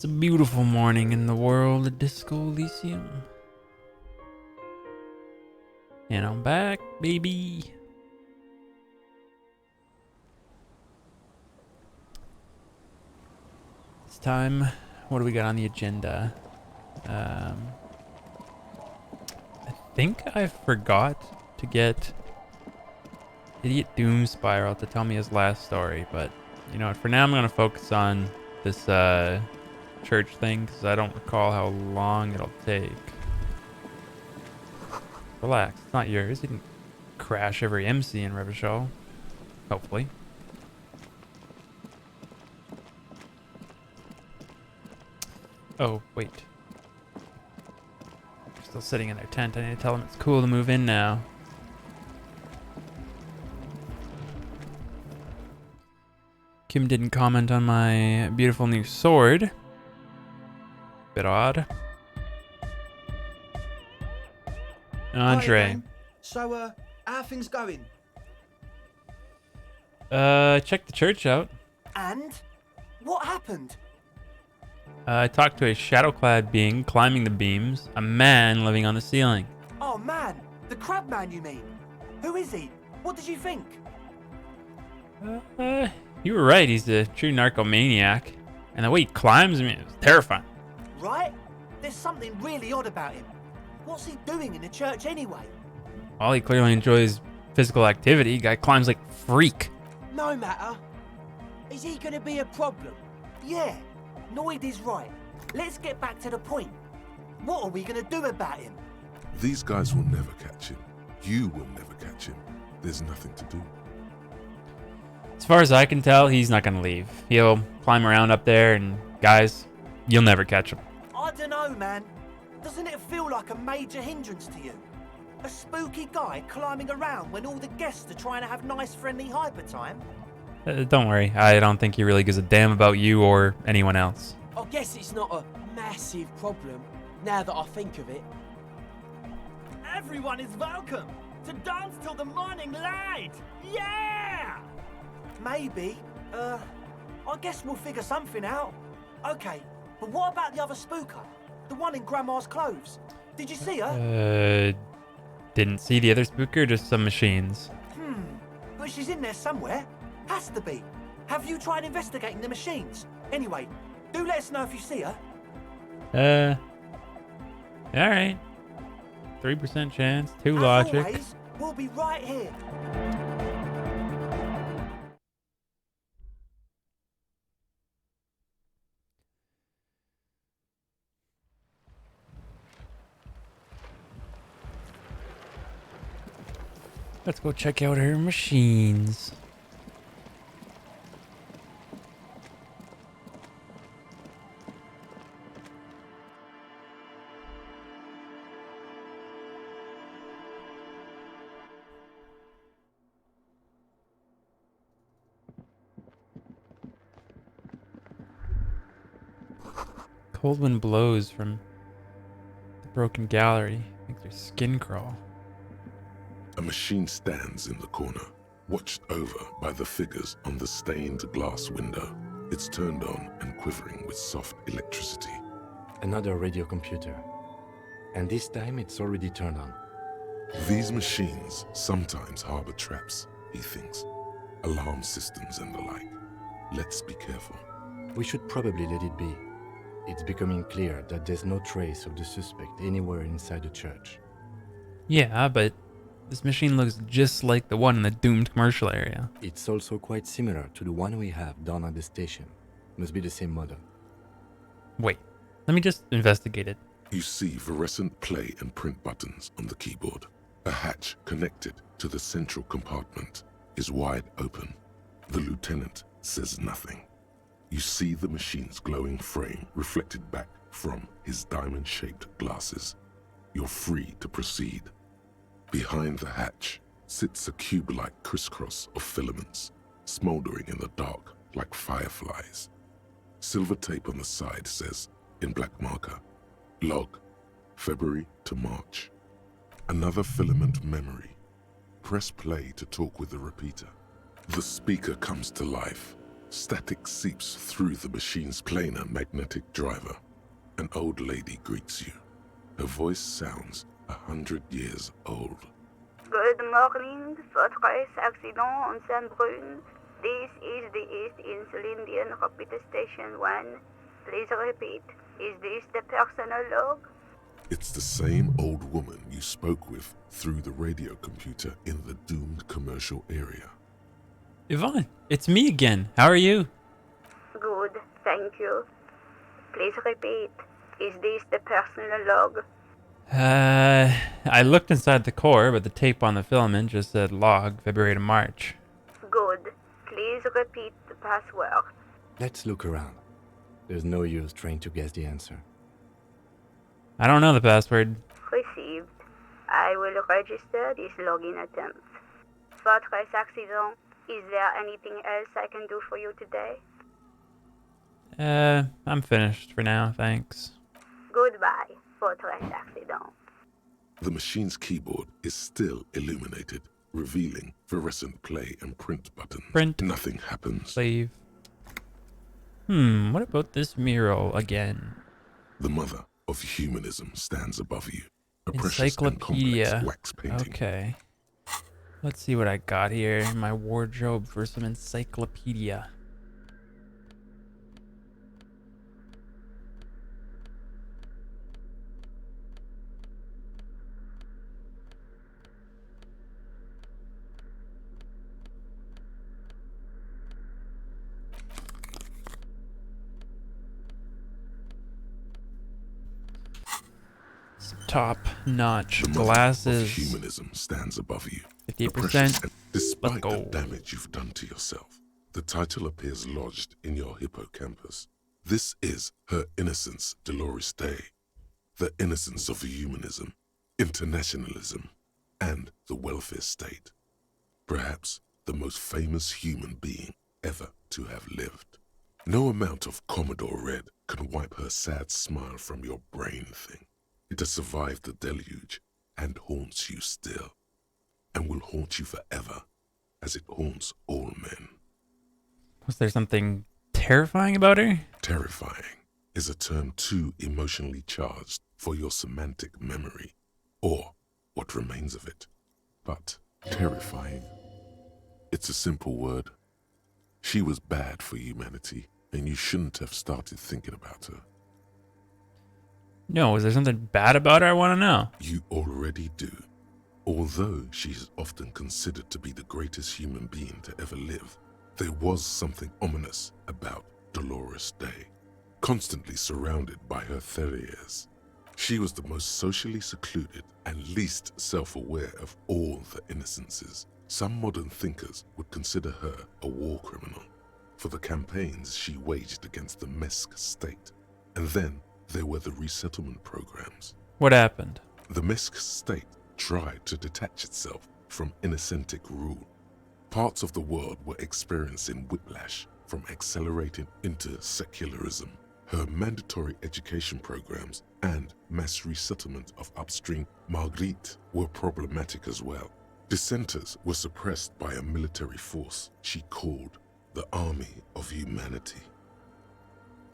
It's a beautiful morning in the world of Disco Elysium. And I'm back, baby. This time, what do we got on the agenda? I think I forgot to get Idiot Doom Spiral to tell me his last story, but you know what, for now I'm going to focus on this church thing because I don't recall how long it'll take. Relax, it's not yours. You didn't crash every MC in Revachol. Hopefully. Oh, wait. They're still sitting in their tent. I need to tell them it's cool to move in now. Kim didn't comment on my beautiful new sword. Bit odd. Andre. Hi, so, how are things going? Check the church out. And? What happened? I talked to a shadow-clad being climbing the beams, a man living on the ceiling. Oh man, the crab man you mean? Who is he? What did you think? You were right, he's a true narcomaniac. And the way he climbs, I mean, it was terrifying. Right? There's something really odd about him. What's he doing in the church anyway? Well, he clearly enjoys physical activity. Guy climbs like a freak. No matter. Is he gonna be a problem? Yeah, Noid is right. Let's get back to the point. What are we gonna do about him? These guys will never catch him. You will never catch him. There's nothing to do. As far as I can tell, he's not gonna leave. He'll climb around up there and, guys, you'll never catch him. I dunno, man. Doesn't it feel like a major hindrance to you? A spooky guy climbing around when all the guests are trying to have nice, friendly hyper time? Don't worry, I don't think he really gives a damn about you or anyone else. I guess it's not a massive problem, now that I think of it. Everyone is welcome to dance till the morning light! Yeah! Maybe. I guess we'll figure something out. Okay, but what about the other spooker? The one in Grandma's clothes? Did you see her? Didn't see the other spooker, just some machines. But she's in there somewhere. Has to be. Have you tried investigating the machines? Anyway, do let us know if you see her. Alright. 3% chance, 2 As logic. always, we'll be right here. Let's go check out her machines. Cold wind blows from the broken gallery, makes her skin crawl. A machine stands in the corner, watched over by the figures on the stained glass window. It's turned on and quivering with soft electricity. Another radio computer. And this time it's already turned on. These machines sometimes harbor traps, he thinks. Alarm systems and the like. Let's be careful. We should probably let it be. It's becoming clear that there's no trace of the suspect anywhere inside the church. Yeah, but this machine looks just like the one in the doomed commercial area. It's also quite similar to the one we have down at the station. Must be the same model. Wait, let me just investigate it. You see fluorescent play and print buttons on the keyboard. A hatch connected to the central compartment is wide open. The lieutenant says nothing. You see the machine's glowing frame reflected back from his diamond-shaped glasses. You're free to proceed. Behind the hatch sits a cube-like crisscross of filaments, smoldering in the dark like fireflies. Silver tape on the side says, in black marker, log, February to March. Another filament memory. Press play to talk with the repeater. The speaker comes to life. Static seeps through the machine's planar magnetic driver. An old lady greets you. Her voice sounds 100 years old. Good morning, Fortress Accident on Saint-Brun. This is the East Insulindian Repeater Station 1. Please repeat. Is this the personal log? It's the same old woman you spoke with through the radio computer in the doomed commercial area. Yvonne, it's me again. How are you? Good, thank you. Please repeat. Is this the personal log? I looked inside the core, but the tape on the filament just said log, February to March. Good. Please repeat the password. Let's look around. There's no use trying to guess the answer. I don't know the password. Received. I will register this login attempt. Fortress Accident, is there anything else I can do for you today? I'm finished for now, thanks. Goodbye, Fortress Accident. The machine's keyboard is still illuminated, revealing fluorescent play and print buttons. Print. Nothing happens. Save. What about this mural again? The mother of humanism stands above you. A precious and Encyclopedia. complex wax painting. Okay. Let's see what I got here in my wardrobe for some encyclopedia. Top-notch The mother of glasses. humanism stands above you. 50%. Despite Let's go. the damage you've done to yourself, the title appears lodged in your hippocampus. This is Her Innocence, Dolores Day. The innocence of humanism, internationalism, and the welfare state. Perhaps the most famous human being ever to have lived. No amount of Commodore Red can wipe her sad smile from your brain thing. It has survived the deluge and haunts you still, and will haunt you forever, as it haunts all men. Was there something terrifying about her? Terrifying is a term too emotionally charged for your semantic memory, or what remains of it. But terrifying, it's a simple word. She was bad for humanity, and you shouldn't have started thinking about her. No, is there something bad about her? I want to know. You already do. Although she is often considered to be the greatest human being to ever live, there was something ominous about Dolores Day. Constantly surrounded by her terriers, she was the most socially secluded and least self-aware of all the innocences. Some modern thinkers would consider her a war criminal for the campaigns she waged against the Mesk state. And then there were the resettlement programs. What happened? The Mesk state tried to detach itself from innocentic rule. Parts of the world were experiencing whiplash from accelerating into secularism. Her mandatory education programs and mass resettlement of upstream Marguerite were problematic as well. Dissenters were suppressed by a military force she called the Army of Humanity.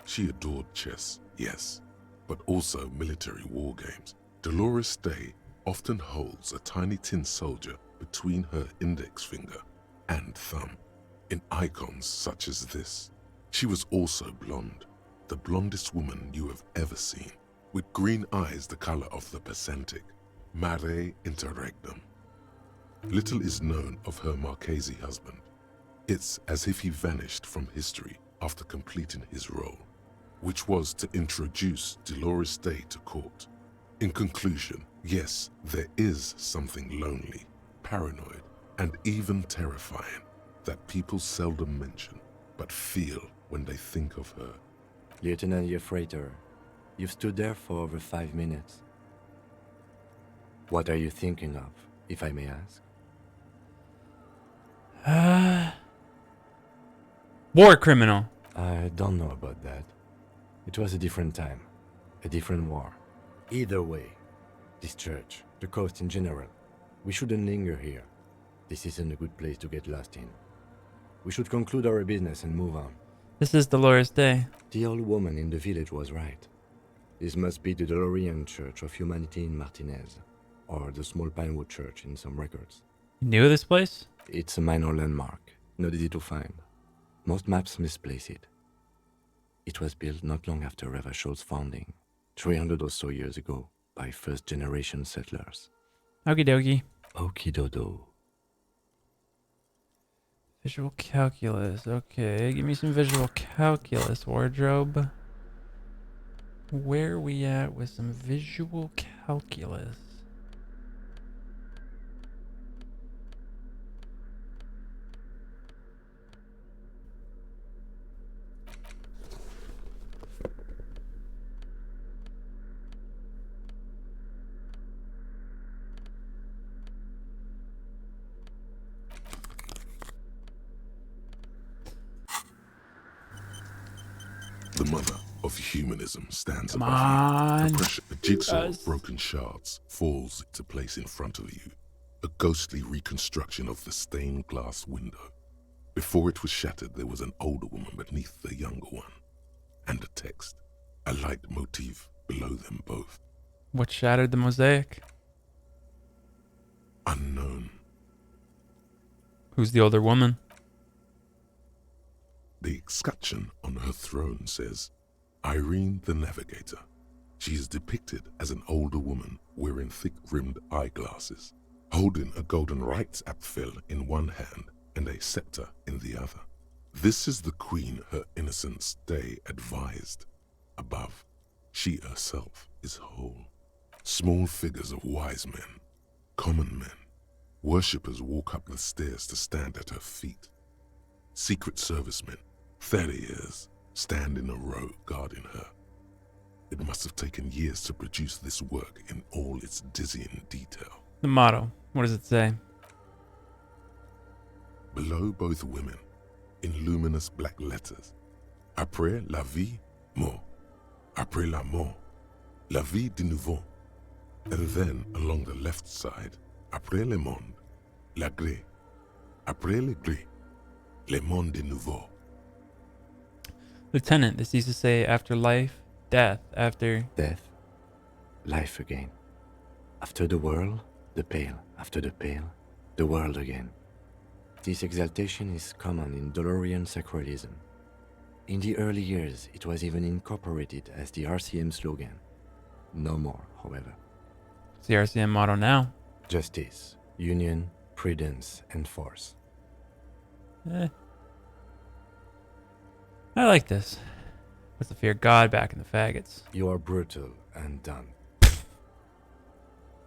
She adored chess, yes, but also military war games. Dolores Day often holds a tiny tin soldier between her index finger and thumb in icons such as this. She was also blonde, the blondest woman you have ever seen, with green eyes the color of the Pacific, mare interregnum. Little is known of her Marchese husband. It's as if he vanished from history after completing his role, which was to introduce Dolores Day to court. In conclusion, yes, there is something lonely, paranoid, and even terrifying that people seldom mention, but feel when they think of her. Lieutenant Yefreighter, you've stood there for over 5 minutes. What are you thinking of, if I may ask? War criminal. I don't know about that. It was a different time, a different war. Either way, this church, the coast in general, we shouldn't linger here. This isn't a good place to get lost in. We should conclude our business and move on. This is Dolores Day. The old woman in the village was right. This must be the Dolorian Church of Humanity in Martinez, or the small Pinewood Church in some records. You knew this place? It's a minor landmark, not easy to find. Most maps misplace it. It was built not long after Ravachol's founding, 300 or so years ago, by first-generation settlers. Okie dokie. Okie dodo. Visual calculus. Okay, give me some visual calculus, wardrobe. Where are we at with some visual calculus? The mother of humanism stands Come above on. you. A jigsaw Yes. of broken shards falls into place in front of you. A ghostly reconstruction of the stained glass window. Before it was shattered, there was an older woman beneath the younger one. And a text, a light motif below them both. What shattered the mosaic? Unknown. Who's the older woman? The escutcheon on her throne says, Irene the Navigator. She is depicted as an older woman wearing thick-rimmed eyeglasses, holding a golden rights apfel in one hand and a scepter in the other. This is the queen her innocence day advised. Above, she herself is whole. Small figures of wise men, common men, worshippers walk up the stairs to stand at her feet. Secret servicemen, 30 years, stand in a row guarding her. It must have taken years to produce this work in all its dizzying detail. The motto. What does it say? Below both women, in luminous black letters, Après la vie, mort. Après la mort, la vie de nouveau. And then, along the left side, Après le monde, la gré. Après le gré, le monde de nouveau. Lieutenant, this used to say after life, death, after... Death, life again. After the whirl, the pale. After the pale, the world again. This exaltation is common in Dolorian sacralism. In the early years, it was even incorporated as the RCM slogan. No more, however. It's the RCM motto now. Justice, union, prudence, and force. I like this. Puts the fear of God back in the faggots. You are brutal and done.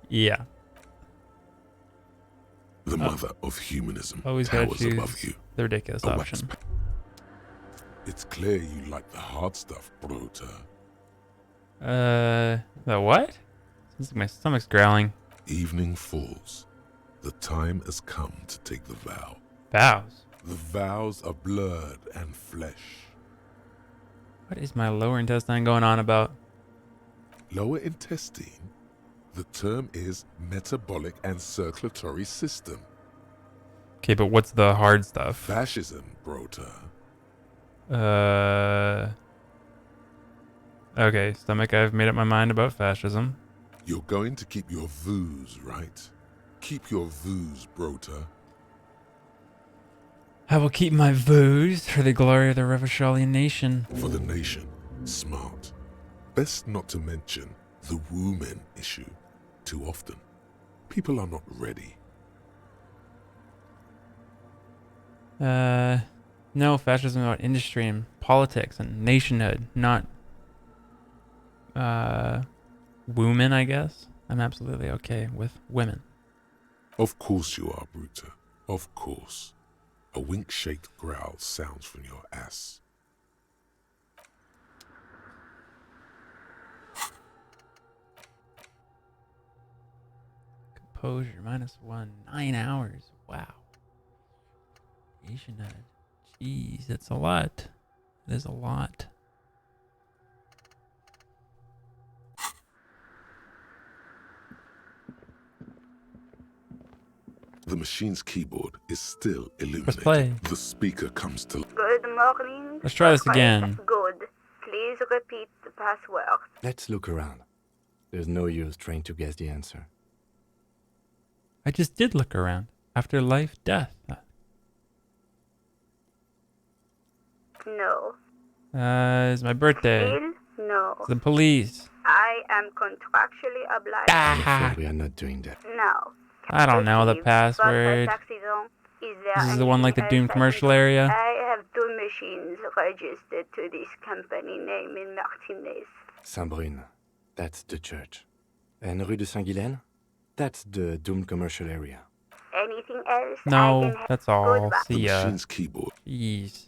Yeah. The mother of humanism Always gotta towers choose above you. the ridiculous A wax option. It's clear you like the hard stuff, Brota. The what? Sounds like my stomach's growling. Evening falls. The time has come to take the vow. Vows. The vows are blood and flesh. What is my lower intestine going on about? Lower intestine? The term is metabolic and circulatory system. Okay, but what's the hard stuff? Fascism, Brota. Okay, stomach, I've made up my mind about fascism. You're going to keep your views, right? Keep your views, Brota. I will keep my vows for the glory of the Ravacholian nation. For the nation. Smart. Best not to mention the woman issue too often. People are not ready. No, fascism about industry and politics and nationhood, not, women, I guess. I'm absolutely okay with women. Of course you are, Bruta. Of course. A wink-shaped growl sounds from your ass. Composure, -1, 9 hours. Wow. Nationhood. Jeez, that's a lot. That is a lot. The machine's keyboard is still illuminated. play. The speaker comes to Good morning. Let's try this Fortress. again. Good. Please repeat the password. Let's look around. There's no use trying to guess the answer. I just did look around. After life, death. No. It's my birthday. Still no. It's the police. I am contractually obliged. I'm afraid we are not doing that. No. I don't know the Steve, password. Fortress accident. Is there This is the one like the anything Doom else I commercial can do? area. I have 2 machines registered to this company name in Martinez. Saint-Brune, that's the church. And Rue de Saint-Guylaine, that's the Doom commercial area. Anything else? I No, can help? that's all. Goodbye. the See ya. machine's keyboard. Jeez.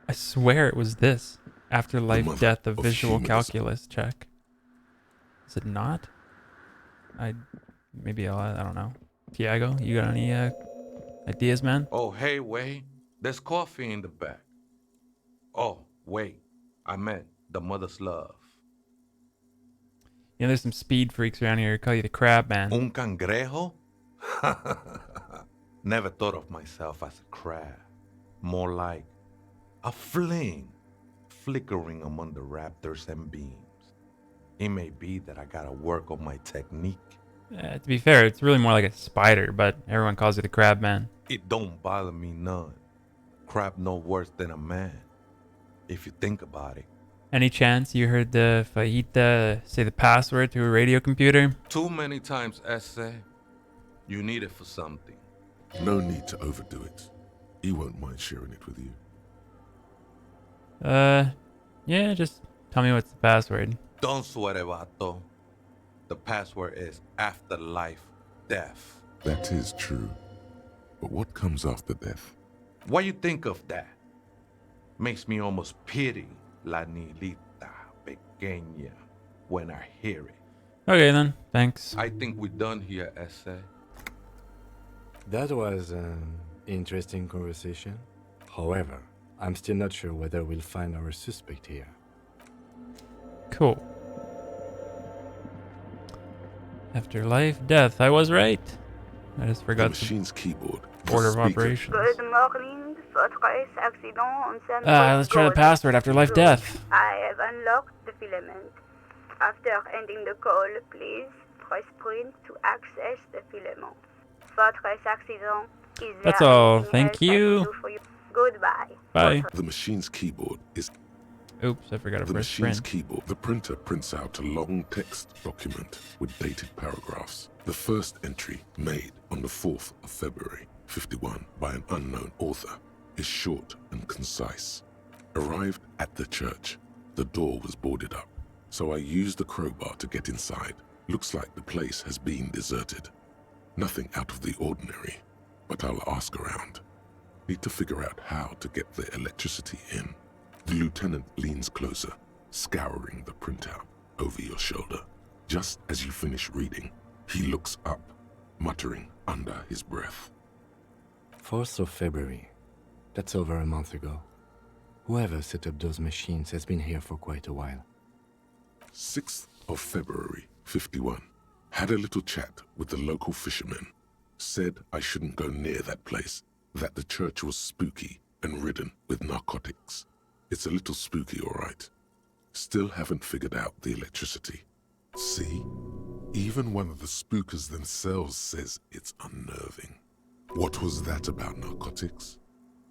I swear it was this. After life, mother death, a of visual humanism. calculus check. Is it not? I don't know. Tiago, you got any ideas, man? Oh, hey, wait. There's coffee in the back. Oh, wait. I meant the mother's love. You know, there's some speed freaks around here who call you the crab man. Un cangrejo? Never thought of myself as a crab. More like a fling flickering among the raptors and beams. It may be that I gotta work on my technique. To be fair, it's really more like a spider, but everyone calls you the crab man. It don't bother me none. Crab no worse than a man, if you think about it. Any chance you heard the fajita say the password to a radio computer? Too many times, essay. You need it for something. No need to overdo it. He won't mind sharing it with you. Yeah, just tell me what's the password. Don't sweat it, vato. The password is afterlife death. That is true. But what comes after death? What you think of that? Makes me almost pity la niñita pequeña when I hear it. Okay then, thanks. I think we're done here, essay. That was an interesting conversation. However, I'm still not sure whether we'll find our suspect here. Cool. After life, death. I was right. I just The forgot the machine's keyboard. the order of speaker. operations. Good morning. Fortress accident on San Let's try the password. After life, death. I have unlocked the filament. After ending the call, please press print to access the filament. Fortress accident. Is That's there all. anything Thank else I can you. do for you? Goodbye. Bye. The machine's keyboard is Oops, I forgot to the press machine's print. keyboard. The printer prints out a long text document with dated paragraphs. The first entry, made on the 4th of February, 51, by an unknown author, is short and concise. Arrived at the church. The door was boarded up, so I used the crowbar to get inside. Looks like the place has been deserted. Nothing out of the ordinary, but I'll ask around. Need to figure out how to get the electricity in. The lieutenant leans closer, scouring the printout over your shoulder. Just as you finish reading, he looks up, muttering under his breath. 4th of February. That's over a month ago. Whoever set up those machines has been here for quite a while. 6th of February, 51. Had a little chat with the local fishermen. Said I shouldn't go near that place, that the church was spooky and ridden with narcotics. It's a little spooky, all right. Still haven't figured out the electricity. See? Even one of the spookers themselves says it's unnerving. What was that about narcotics?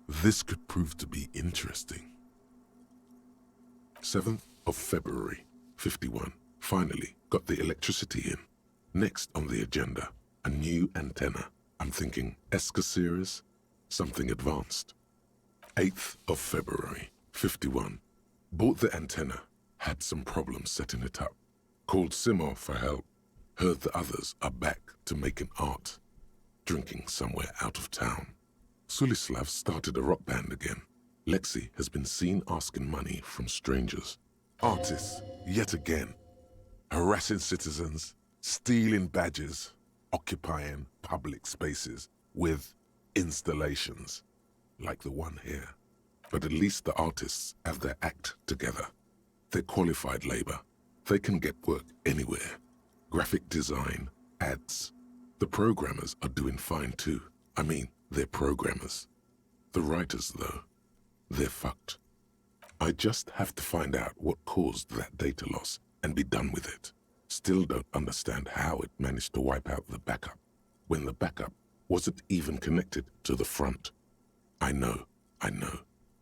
This could prove to be interesting. 7th of February, 51. Finally got the electricity in. Next on the agenda, a new antenna. I'm thinking Esca series, something advanced. 8th of February, 51. Bought the antenna, had some problems setting it up. Called Simo for help. Heard the others are back to making art. Drinking somewhere out of town. Sulislav started a rock band again. Lexi has been seen asking money from strangers. Artists, yet again. Harassing citizens, stealing badges, occupying public spaces with installations, like the one here. But at least the artists have their act together. They're qualified labor. They can get work anywhere. Graphic design, ads, The programmers are doing fine too. I mean, they're programmers. The writers, though, they're fucked. I just have to find out what caused that data loss and be done with it. Still don't understand how it managed to wipe out the backup, when the backup wasn't even connected to the front. I know.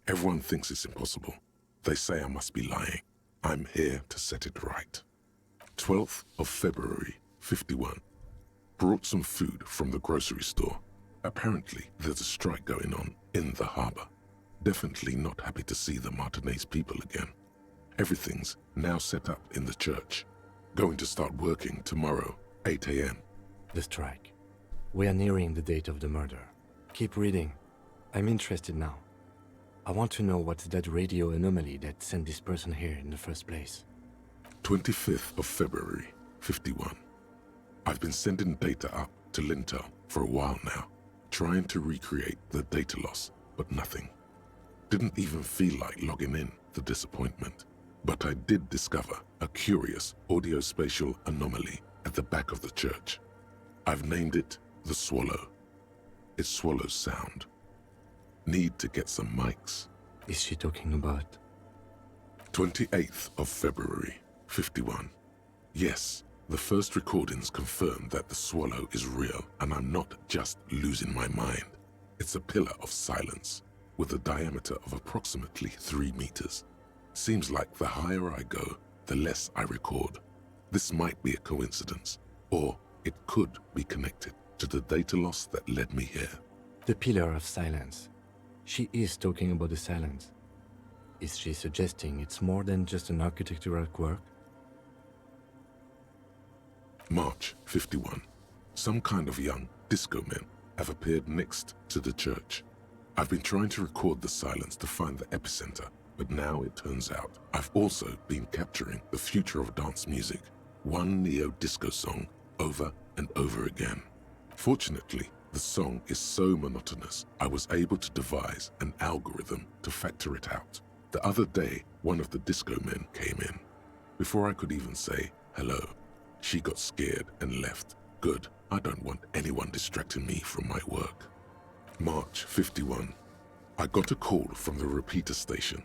Everyone thinks it's impossible. They say I must be lying. I'm here to set it right. 12th of February, 51. Brought some food from the grocery store. Apparently, there's a strike going on in the harbor. Definitely not happy to see the Martinez people again. Everything's now set up in the church. Going to start working tomorrow, 8 a.m. The strike. We are nearing the date of the murder. Keep reading. I'm interested now. I want to know what's that radio anomaly that sent this person here in the first place. 25th of February, 51. I've been sending data up to Lintel for a while now, trying to recreate the data loss, but nothing. Didn't even feel like logging in, the disappointment. But I did discover a curious audio-spatial anomaly at the back of the church. I've named it the Swallow. It swallows sound. Need to get some mics. Is she talking about? 28th of February, 51. Yes, the first recordings confirm that the Swallow is real and I'm not just losing my mind. It's a pillar of silence with a diameter of approximately 3 meters. Seems like the higher I go, the less I record. This might be a coincidence, or it could be connected to the data loss that led me here. The pillar of silence. She is talking about the silence. Is she suggesting it's more than just an architectural quirk? March 51. Some kind of young disco men have appeared next to the church. I've been trying to record the silence to find the epicenter, but now it turns out I've also been capturing the future of dance music, one neo-disco song over and over again. Fortunately, the song is so monotonous, I was able to devise an algorithm to factor it out. The other day, one of the disco men came in. Before I could even say hello, she got scared and left. Good, I don't want anyone distracting me from my work. March 51. I got a call from the repeater station.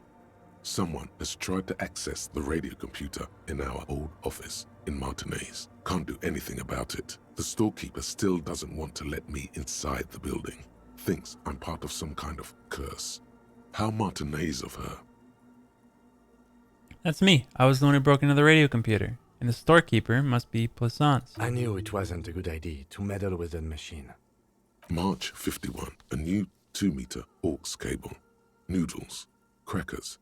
Someone has tried to access the radio computer in our old office in Martinez. Can't do anything about it. The storekeeper still doesn't want to let me inside the building. Thinks I'm part of some kind of curse. How Martinez of her. That's me. I was the one who broke into the radio computer. And the storekeeper must be Plaisance. I knew it wasn't a good idea to meddle with that machine. March 51. A new 2-meter aux cable. Noodles. Crackers.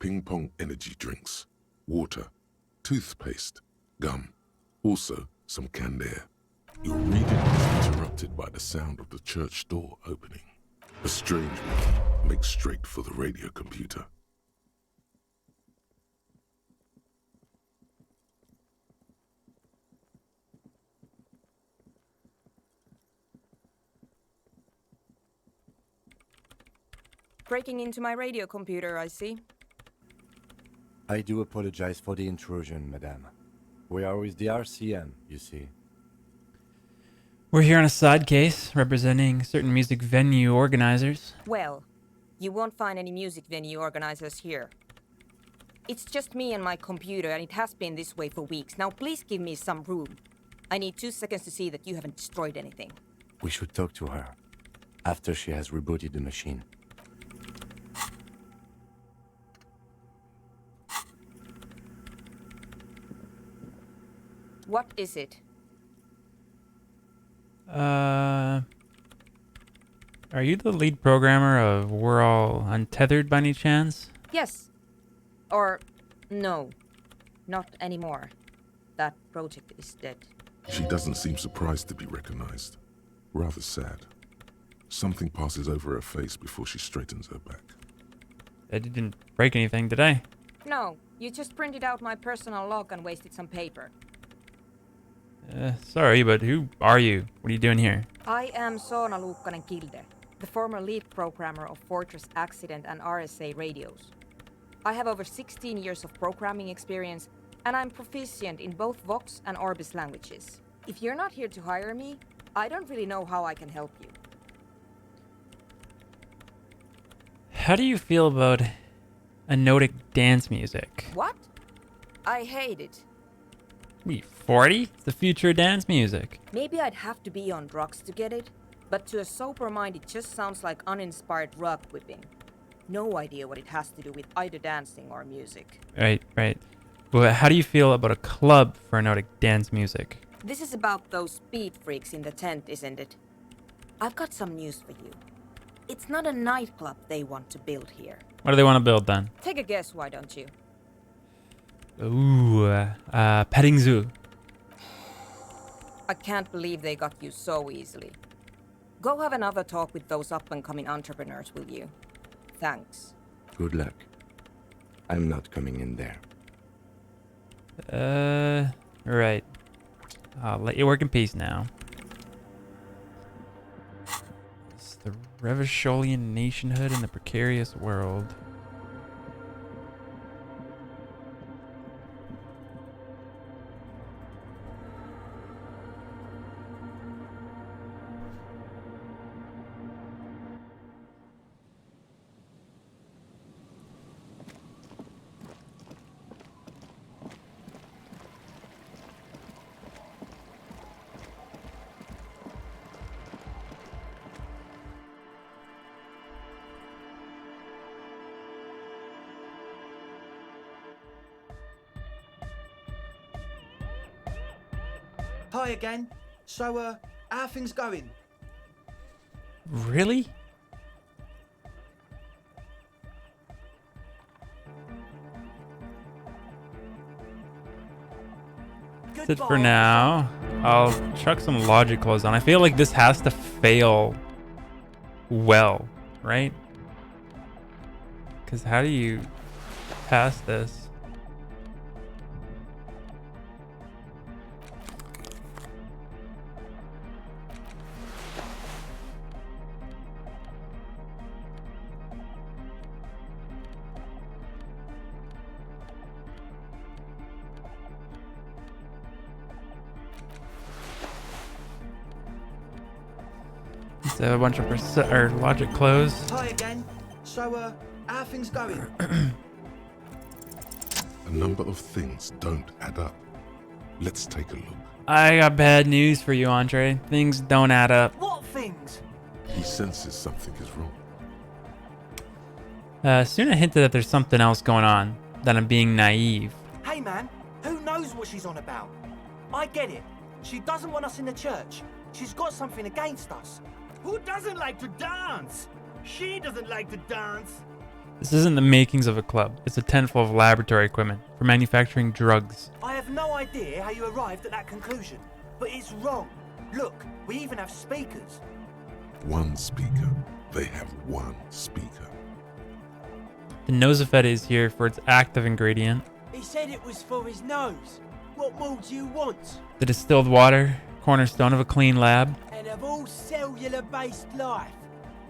Ping-pong energy drinks. Water. Toothpaste. Gum. Also, some canned air. Your reading is interrupted by the sound of the church door opening. A strange one makes straight for the radio computer. Breaking into my radio computer, I see. I do apologize for the intrusion, madame. We are with the RCM, you see. We're here on a side case representing certain music venue organizers. Well, you won't find any music venue organizers here. It's just me and my computer, and it has been this way for weeks. Now please give me some room. I need 2 seconds to see that you haven't destroyed anything. We should talk to her after she has rebooted the machine. What is it? Are you the lead programmer of We're All Untethered by any chance? Yes. Or no. Not anymore. That project is dead. She doesn't seem surprised to be recognized. Rather sad. Something passes over her face before she straightens her back. I didn't break anything, did I? No, you just printed out my personal log and wasted some paper. Sorry, but who are you? What are you doing here? I am Soona Luukkanen-Kilde, the former lead programmer of Fortress Accident and RSA radios. I have over 16 years of programming experience, and I'm proficient in both Vox and Orbis languages. If you're not here to hire me, I don't really know how I can help you. How do you feel about anodic dance music? What? I hate it. What are you, 40? It's the future of dance music. Maybe I'd have to be on drugs to get it, but to a sober mind it just sounds like uninspired rug whipping. No idea what it has to do with either dancing or music. Right. Well, how do you feel about a club for anodic dance music? This is about those speed freaks in the tent, isn't it? I've got some news for you. It's not a nightclub they want to build here. What do they want to build then? Take a guess, why don't you? Ooh, petting zoo. I can't believe they got you so easily. Go have another talk with those up-and-coming entrepreneurs, will you? Thanks. Good luck. I'm not coming in there. Right. I'll let you work in peace now. It's the Revacholian nationhood in the precarious world. Hi again. So, how are things going? Really? That's it for now. I'll chuck some logic clothes on. I feel like this has to fail well, right? Because how do you pass this? So a bunch of logic closed. Hi again. So, how are things going? A number of things don't add up. Let's take a look. I got bad news for you, Andre. Things don't add up. What things? He senses something is wrong. Soon I hinted that there's something else going on, that I'm being naive. Hey man, who knows what she's on about? I get it. She doesn't want us in the church. She's got something against us. Who doesn't like to dance? She doesn't like to dance. This isn't the makings of a club. It's a tent full of laboratory equipment for manufacturing drugs. I have no idea how you arrived at that conclusion, but it's wrong. Look, we even have speakers. One speaker. They have one speaker. The Nosafet is here for its active ingredient. He said it was for his nose. What more do you want? The distilled water, cornerstone of a clean lab. And of all cellular-based life.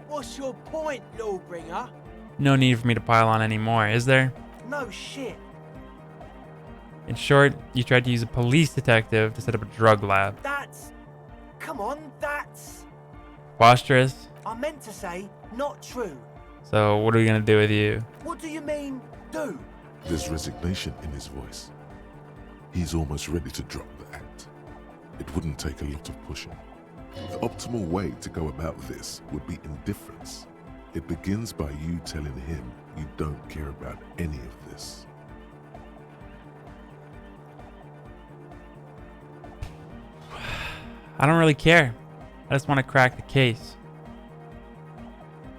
What's your point, Lawbringer? No need for me to pile on anymore, is there? No shit. In short, you tried to use a police detective to set up a drug lab. That's... Come on, that's... Preposterous. I meant to say, not true. So what are we gonna do with you? What do you mean, do? There's resignation in his voice. He's almost ready to drop the act. It wouldn't take a lot of pushing. The optimal way to go about this would be indifference. It begins by you telling him you don't care about any of this. I don't really care. I just want to crack the case.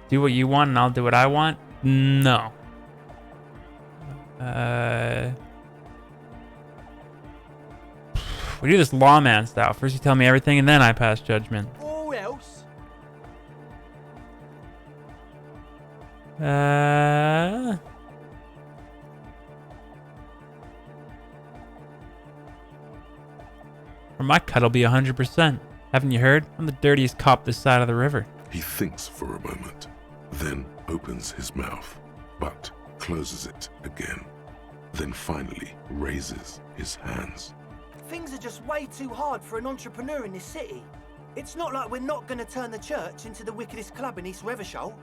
Do what you want and I'll do what I want? No. We do this lawman style. First you tell me everything and then I pass judgment. Or else? Or my cut'll be 100%. Haven't you heard? I'm the dirtiest cop this side of the river. He thinks for a moment, then opens his mouth, but closes it again. Then finally raises his hands. Things are just way too hard for an entrepreneur in this city. It's not like we're not gonna turn the church into the wickedest club in East Revachol.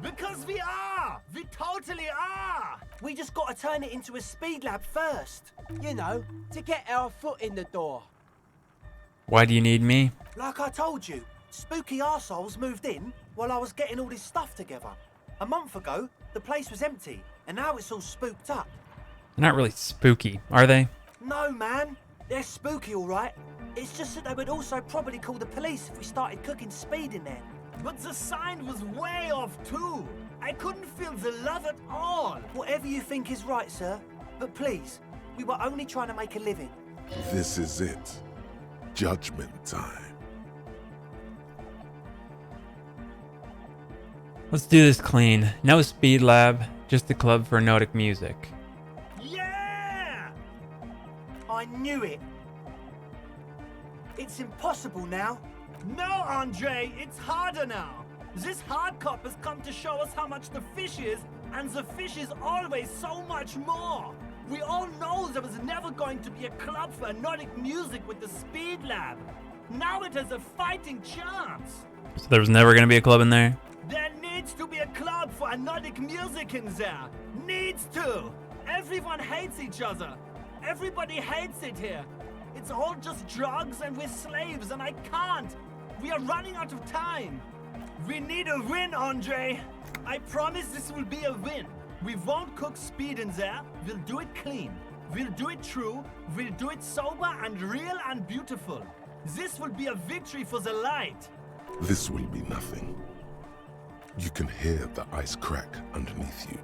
Because we are! We totally are! We just gotta turn it into a speed lab first. You know, to get our foot in the door. Why do you need me? Like I told you, spooky arseholes moved in while I was getting all this stuff together. A month ago, the place was empty, and now it's all spooked up. They're not really spooky, are they? No, man. They're spooky, all right. It's just that they would also probably call the police if we started cooking speed in there. But the sign was way off too. I couldn't feel the love at all. Whatever you think is right, sir. But please, we were only trying to make a living. This is it. Judgment time. Let's do this clean. No speed lab, just a club for Nordic music. Yeah! I knew it. It's impossible now. No, Andre, it's harder now. This hard cop has come to show us how much the fish is, and the fish is always so much more. We all know there was never going to be a club for Nordic music with the Speed Lab. Now it has a fighting chance. So there was never going to be a club in there? There needs to be a club for Nordic music in there. Needs to. Everyone hates each other. Everybody hates it here. It's all just drugs and we're slaves and I can't. We are running out of time. We need a win, Andre. I promise this will be a win. We won't cook speed in there. We'll do it clean. We'll do it true. We'll do it sober and real and beautiful. This will be a victory for the light. This will be nothing. You can hear the ice crack underneath you.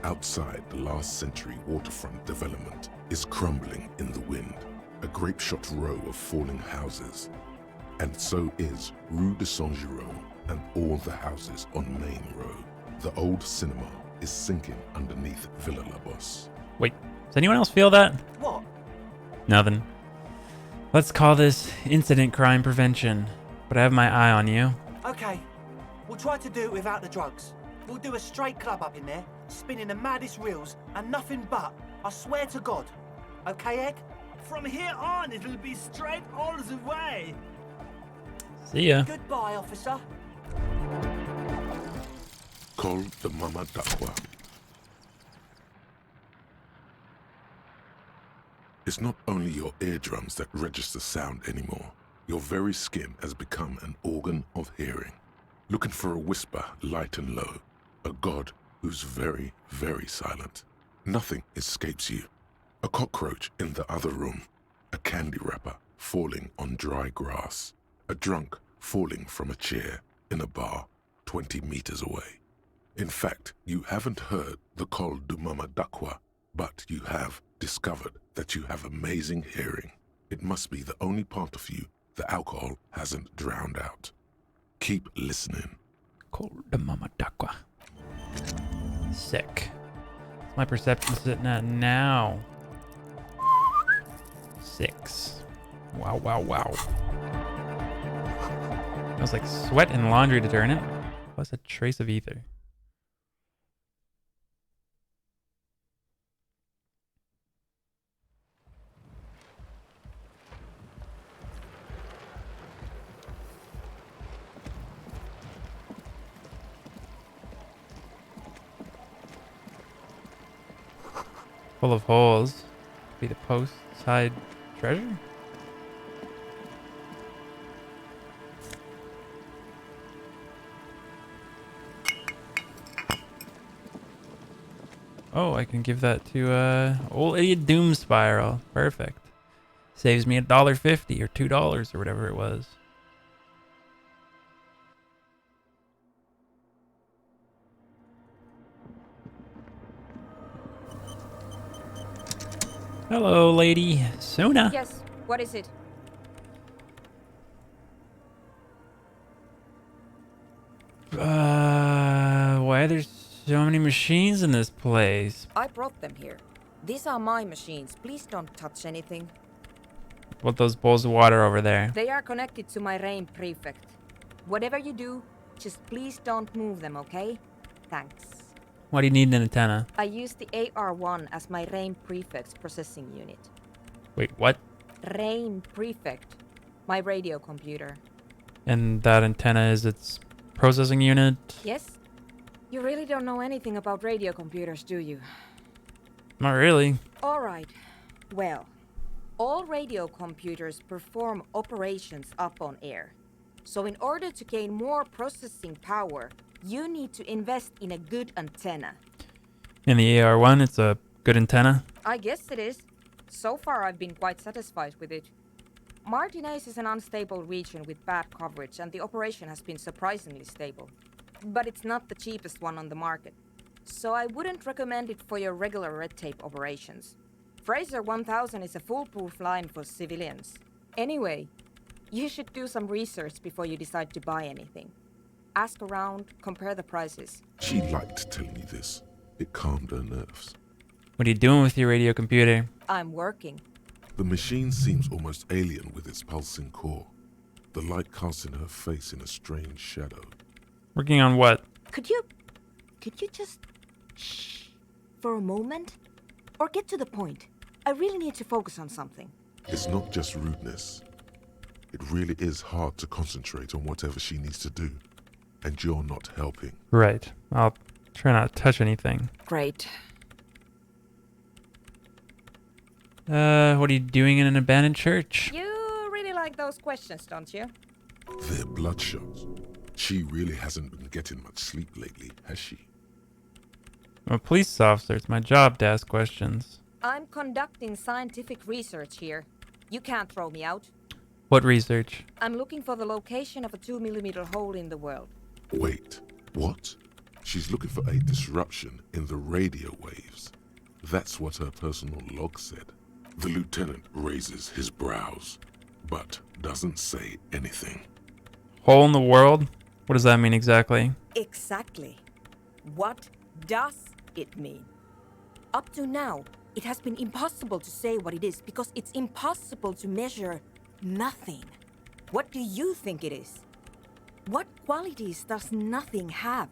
Outside, the last century waterfront development is crumbling in the wind. A grape-shot row of falling houses. And so is Rue de Saint-Jérôme and all the houses on Main Road. The old cinema is sinking underneath Villa La Bosse. Wait, does anyone else feel that? What? Nothing. Let's call this incident crime prevention. But I have my eye on you. Okay. We'll try to do it without the drugs. We'll do a straight club up in there, spinning the maddest reels, and nothing but. I swear to God. Okay, Egg? From here on, it'll be straight all the way. See ya. Goodbye, officer. Col de Mama Dakwa. It's not only your eardrums that register sound anymore. Your very skin has become an organ of hearing. Looking for a whisper light and low. A god who's very, very silent. Nothing escapes you. A cockroach in the other room. A candy wrapper falling on dry grass. A drunk falling from a chair in a bar 20 meters away. In fact, you haven't heard the Col du Mama Dakwa, but you have discovered that you have amazing hearing. It must be the only part of you the alcohol hasn't drowned out. Keep listening. Col de Mama Dakwa. Sick. What's my perception sitting at now? 6. Wow, wow, wow. Smells like sweat and laundry detergent, plus a trace of ether. Full of holes. Be the post side treasure? Oh, I can give that to old idiot Doom Spiral. Perfect. Saves me $1.50 or $2 or whatever it was. Hello, lady. Suna. Yes, what is it? Why there's so many machines in this place? I brought them here. These are my machines. Please don't touch anything. What those bowls of water over there? They are connected to my RAIN prefect. Whatever you do, just please don't move them, okay? Thanks. Why do you need an antenna? I use the AR-1 as my RAIN prefect's processing unit. Wait, what? RAIN prefect. My radio computer. And that antenna is its processing unit? Yes? You really don't know anything about radio computers, do you? Not really. Alright. Well, all radio computers perform operations up on air. So in order to gain more processing power, you need to invest in a good antenna. In the AR1, it's a good antenna. I guess it is. So far, I've been quite satisfied with it. Martinez is an unstable region with bad coverage, and the operation has been surprisingly stable. But it's not the cheapest one on the market, so I wouldn't recommend it for your regular red tape operations. Fraser 1000 is a foolproof line for civilians. Anyway, you should do some research before you decide to buy anything. Ask around, compare the prices. She liked telling me this. It calmed her nerves. What are you doing with your radio computer? I'm working. The machine seems almost alien with its pulsing core. The light casting her face in a strange shadow. Working on what? Could you just shh for a moment? Or get to the point. I really need to focus on something. It's not just rudeness. It really is hard to concentrate on whatever she needs to do. And you're not helping. Right. I'll try not to touch anything. Great. What are you doing in an abandoned church? You really like those questions, don't you? They're bloodshot. She really hasn't been getting much sleep lately, has she? I'm a police officer. It's my job to ask questions. I'm conducting scientific research here. You can't throw me out. What research? I'm looking for the location of a 2mm hole in the world. Wait, what? She's looking for a disruption in the radio waves. That's what her personal log said. The lieutenant raises his brows, but doesn't say anything. Hole in the world? What does that mean exactly? Exactly. What does it mean? Up to now, it has been impossible to say what it is because it's impossible to measure nothing. What do you think it is? What qualities does nothing have?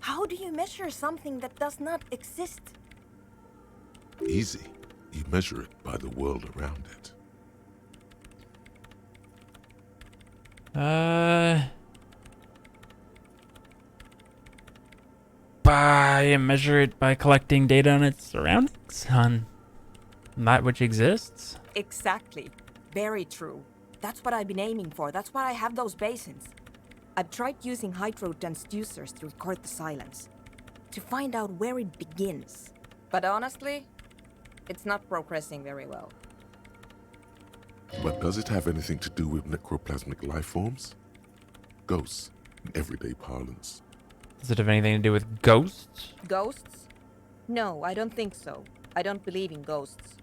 How do you measure something that does not exist? Easy. You measure it by the world around it. By measure it by collecting data on its surroundings, on that which exists. Exactly. Very true. That's what I've been aiming for. That's why I have those basins. I've tried using hydro transducers to record the silence, to find out where it begins. But honestly, it's not progressing very well. But does it have anything to do with necroplasmic life forms? Ghosts, in everyday parlance. Does it have anything to do with ghosts? Ghosts? No, I don't think so. I don't believe in ghosts.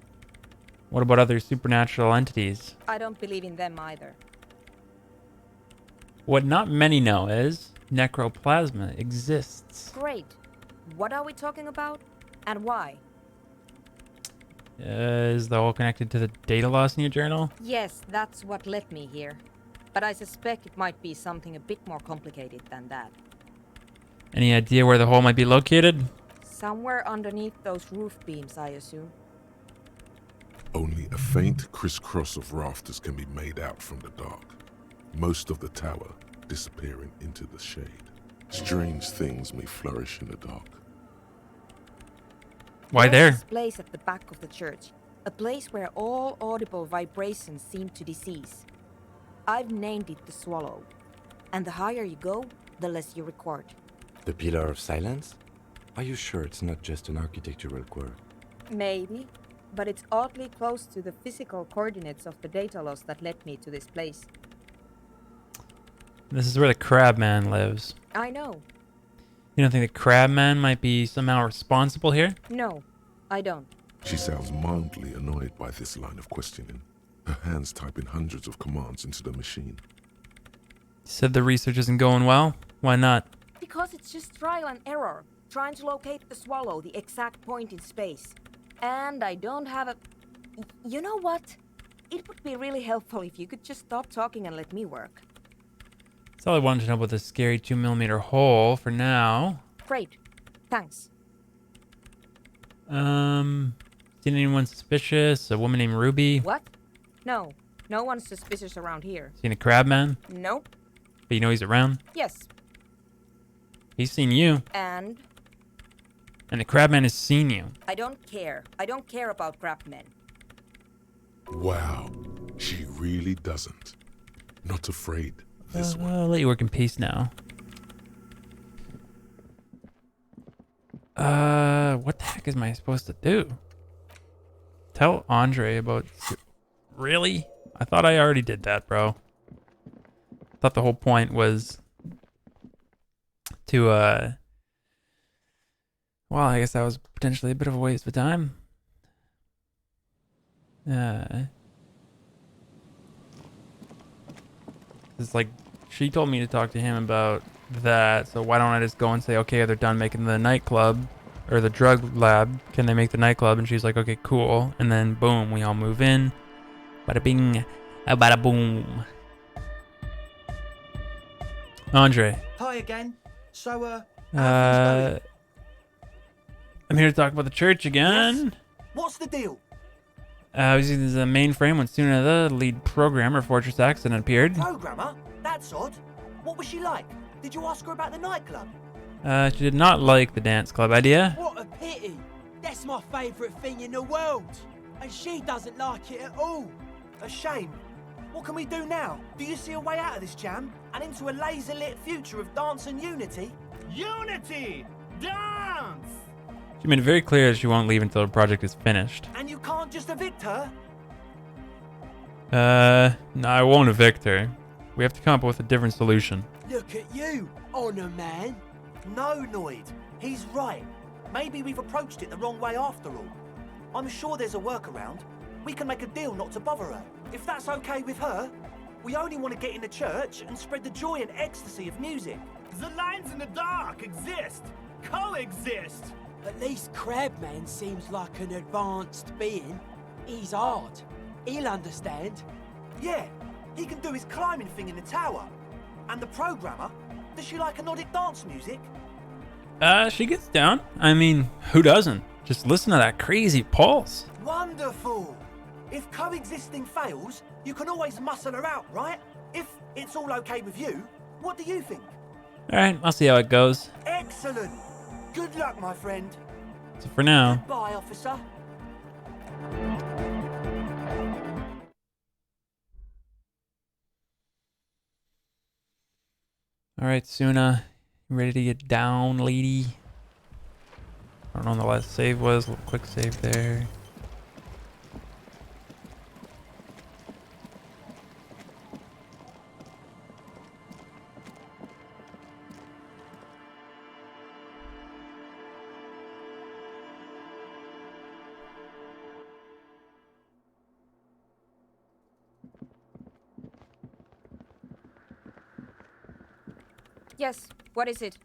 What about other supernatural entities? I don't believe in them either. What not many know is necroplasma exists. Great. What are we talking about? And why? Is the whole connected to the data loss in your journal? Yes, that's what led me here. But I suspect it might be something a bit more complicated than that. Any idea where the hole might be located? Somewhere underneath those roof beams, I assume. Only a faint crisscross of rafters can be made out from the dark. Most of the tower disappearing into the shade. Strange things may flourish in the dark. Why There's there? This place at the back of the church. A place where all audible vibrations seem to decease. I've named it the Swallow. And the higher you go, the less you record. The Pillar of Silence? Are you sure it's not just an architectural quirk? Maybe. But it's oddly close to the physical coordinates of the data loss that led me to this place. This is where the Crabman lives. I know. You don't think the Crabman might be somehow responsible here? No, I don't. She sounds mildly annoyed by this line of questioning. Her hands typing hundreds of commands into the machine. Said the research isn't going well? Why not? Because it's just trial and error. Trying to locate the Swallow, the exact point in space. And I don't have a... You know what? It would be really helpful if you could just stop talking and let me work. That's all I wanted to know about this scary 2mm hole for now. Great. Thanks. Seen anyone suspicious? A woman named Ruby? What? No. No one's suspicious around here. Seen a crab man? Nope. But you know he's around? Yes. He's seen you. And? And the crab man has seen you. I don't care. I don't care about crabmen. Wow, she really doesn't. Not afraid this one. I'll let you work in peace now. What the heck am I supposed to do? Tell Andre about... Really? I thought I already did that, bro. I thought the whole point was to, well, I guess that was potentially a bit of a waste of time. It's like, she told me to talk to him about that, so why don't I just go and say, okay, they're done making the nightclub, or the drug lab, can they make the nightclub? And she's like, okay, cool. And then, boom, we all move in. Bada bing, bada boom. Andre. Hi again. So, I'm here to talk about the church again. Yes? What's the deal? We see there's a mainframe when Suna, the lead programmer, Fortress Accident, appeared. Programmer? That's odd. What was she like? Did you ask her about the nightclub? She did not like the dance club idea. What a pity. That's my favourite thing in the world. And she doesn't like it at all. A shame. What can we do now? Do you see a way out of this jam? And into a laser-lit future of dance and unity? Unity! Dance! She made it very clear that she won't leave until the project is finished. And you can't just evict her? No, I won't evict her. We have to come up with a different solution. Look at you, honour man. No, Noid. He's right. Maybe we've approached it the wrong way after all. I'm sure there's a workaround. We can make a deal not to bother her. If that's okay with her, we only want to get in the church and spread the joy and ecstasy of music. The lines in the dark exist. Coexist. At least Crabman seems like an advanced being. He's hard. He'll understand. Yeah, he can do his climbing thing in the tower. And the programmer, does she like Nordic dance music? She gets down. I mean, who doesn't? Just listen to that crazy pulse. Wonderful! If coexisting fails, you can always muscle her out, right? If it's all okay with you, what do you think? Alright, I'll see how it goes. Excellent! Good luck, my friend. So for now... Goodbye, officer. Alright, Suna. You ready to get down, lady? I don't know when the last save was. A little quick save there. Yes, what is it?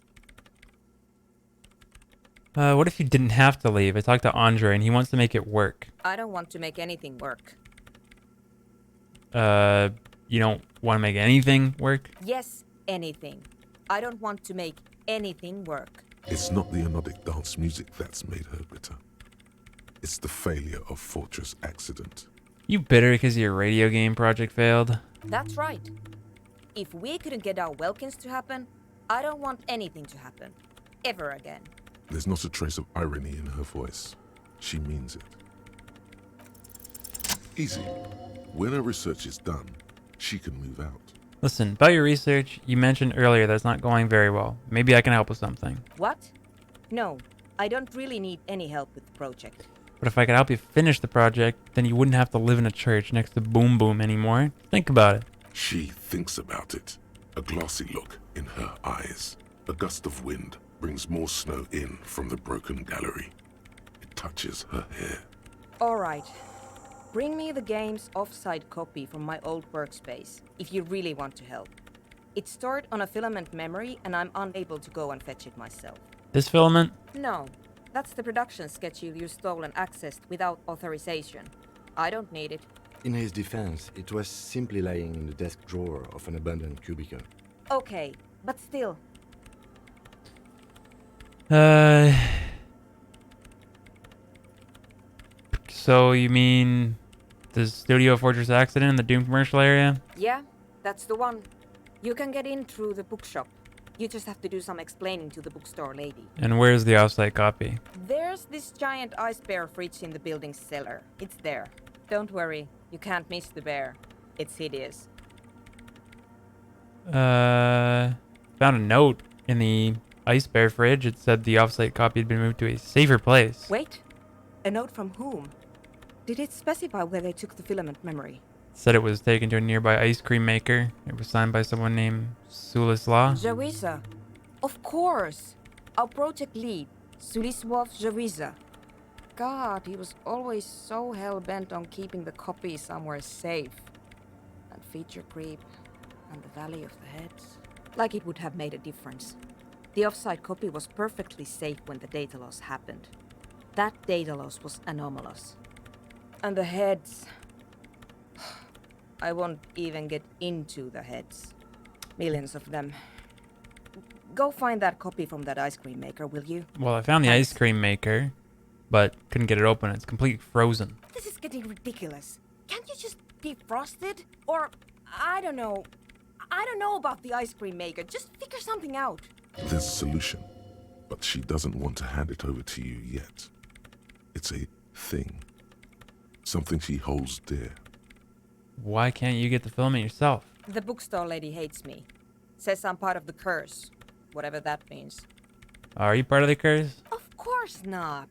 What if you didn't have to leave? I talked to Andre and he wants to make it work. I don't want to make anything work. You don't want to make anything work? Yes, anything. I don't want to make anything work. It's not the anodic dance music that's made her bitter. It's the failure of Fortress Accident. You bitter because your radio game project failed? That's right. If we couldn't get our Welkins to happen, I don't want anything to happen. Ever again. There's not a trace of irony in her voice. She means it. Easy. When her research is done, she can move out. Listen, about your research, you mentioned earlier that it's not going very well. Maybe I can help with something. What? No, I don't really need any help with the project. But if I could help you finish the project, then you wouldn't have to live in a church next to Boom Boom anymore. Think about it. She thinks about it. A glassy look in her eyes. A gust of wind brings more snow in from the broken gallery. It touches her hair. All right. Bring me the game's offsite copy from my old workspace, if you really want to help. It's stored on a filament memory, and I'm unable to go and fetch it myself. This filament? No. That's the production schedule you stole and accessed without authorization. I don't need it. In his defense, it was simply lying in the desk drawer of an abandoned cubicle. Okay, but still. So you mean The Studio Fortress accident in the Doom commercial area? Yeah, that's the one. You can get in through the bookshop. You just have to do some explaining to the bookstore lady. And where's the off-site copy? There's this giant ice bear fridge in the building's cellar. It's there. Don't worry, you can't miss the bear. It's hideous. Found a note in the ice bear fridge. It said the off-site copy had been moved to a safer place. Wait, a note from whom? Did it specify where they took the filament memory? It said it was taken to a nearby ice cream maker. It was signed by someone named Sulisla. Jawiza. Of course. Our project lead, Suliswov Jawiza. God, he was always so hell-bent on keeping the copy somewhere safe. And feature creep, and the Valley of the Heads. Like it would have made a difference. The off-site copy was perfectly safe when the data loss happened. That data loss was anomalous. And the heads... I won't even get into the heads. Millions of them. Go find that copy from that ice cream maker, will you? Well, I found the ice cream maker, but couldn't get it open. It's completely frozen. This is getting ridiculous. Can't you just defrost it? Or, I don't know. I don't know about the ice cream maker. Just figure something out. There's a solution, but she doesn't want to hand it over to you yet. It's a thing. Something she holds dear. Why can't you get the filament yourself? The bookstore lady hates me. Says I'm part of the curse. Whatever that means. Are you part of the curse? Of course not.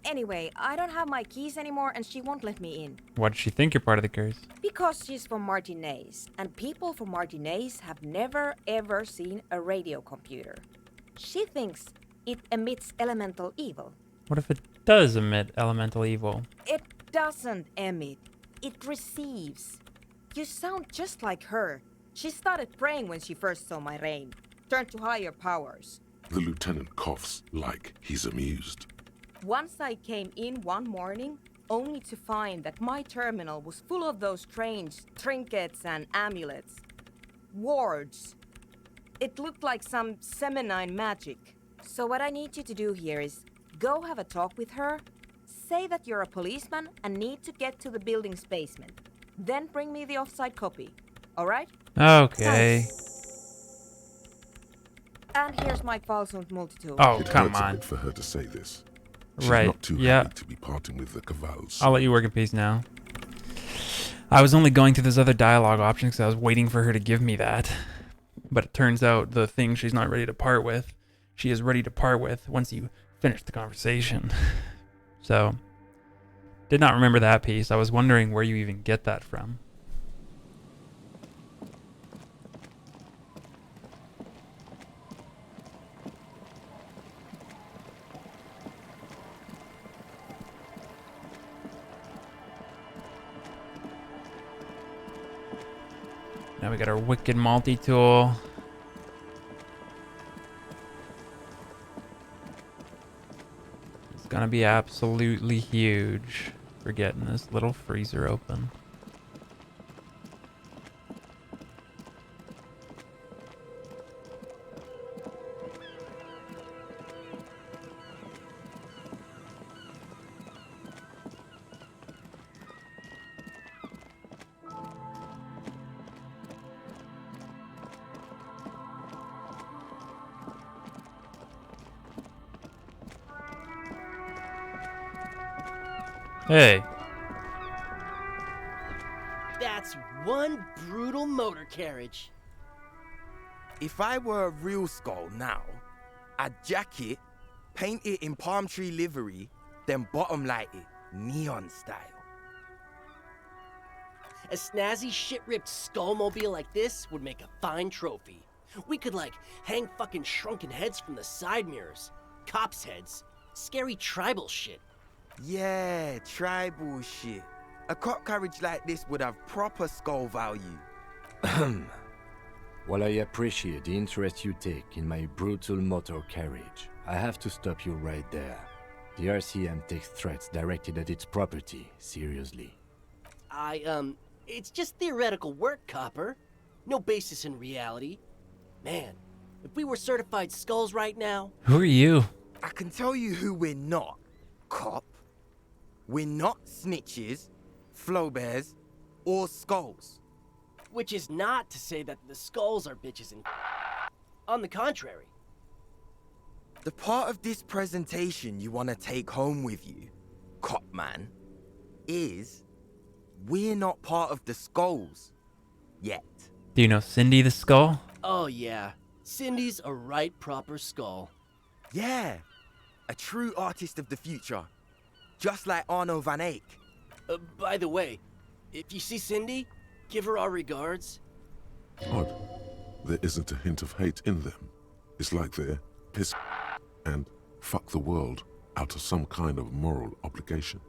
Anyway, I don't have my keys anymore and she won't let me in. Why does she think you're part of the curse? Because she's from Martinez, and people from Martinez have never ever seen a radio computer. She thinks it emits elemental evil. What if it does emit elemental evil? It doesn't emit. It receives. You sound just like her. She started praying when she first saw my rain. Turned to higher powers. The lieutenant coughs like he's amused. Once I came in one morning, only to find that my terminal was full of those strange trinkets and amulets. Wards. It looked like some Semenine magic. So what I need you to do here is go have a talk with her, say that you're a policeman and need to get to the building's basement. Then bring me the off-site copy. Alright? Okay. And here's my Falsund multitool. Oh, It come hurts a on. bit for her to say this. She's Right, not too yeah. happy to be parting with the Cavals. I'll let you work in peace now. I was only going through this other dialogue option because I was waiting for her to give me that. But it turns out the thing she's not ready to part with, she is ready to part with once you finish the conversation. So, did not remember that piece. I was wondering where you even get that from. Now we got our wicked multi-tool. It's gonna be absolutely huge for getting this little freezer open. Hey, That's one brutal motor carriage. If I were a real skull now, I'd jack it, paint it in palm tree livery, then bottom light it, neon style. A snazzy shit-ripped skullmobile like this would make a fine trophy. We could, like, hang fucking shrunken heads from the side mirrors. Cops' heads. Scary tribal shit. Yeah, tribal shit. A cop carriage like this would have proper skull value. While I appreciate the interest you take in my brutal motor carriage, I have to stop you right there. The RCM takes threats directed at its property seriously. It's just theoretical work, Copper. No basis in reality. Man, if we were certified skulls right now... who are you? I can tell you who we're not, cop. We're not snitches. flow bears, or skulls. Which is not to say that the skulls are bitches and on the contrary. The part of this presentation you want to take home with you, cop man, is we're not part of the skulls yet. Do you know Cindy the Skull? Oh yeah, Cindy's a right proper skull. Yeah, a true artist of the future, just like Arno van Eyck. By the way, if you see Cindy, give her our regards. Odd. There isn't a hint of hate in them. It's like they're piss and fuck the world out of some kind of moral obligation.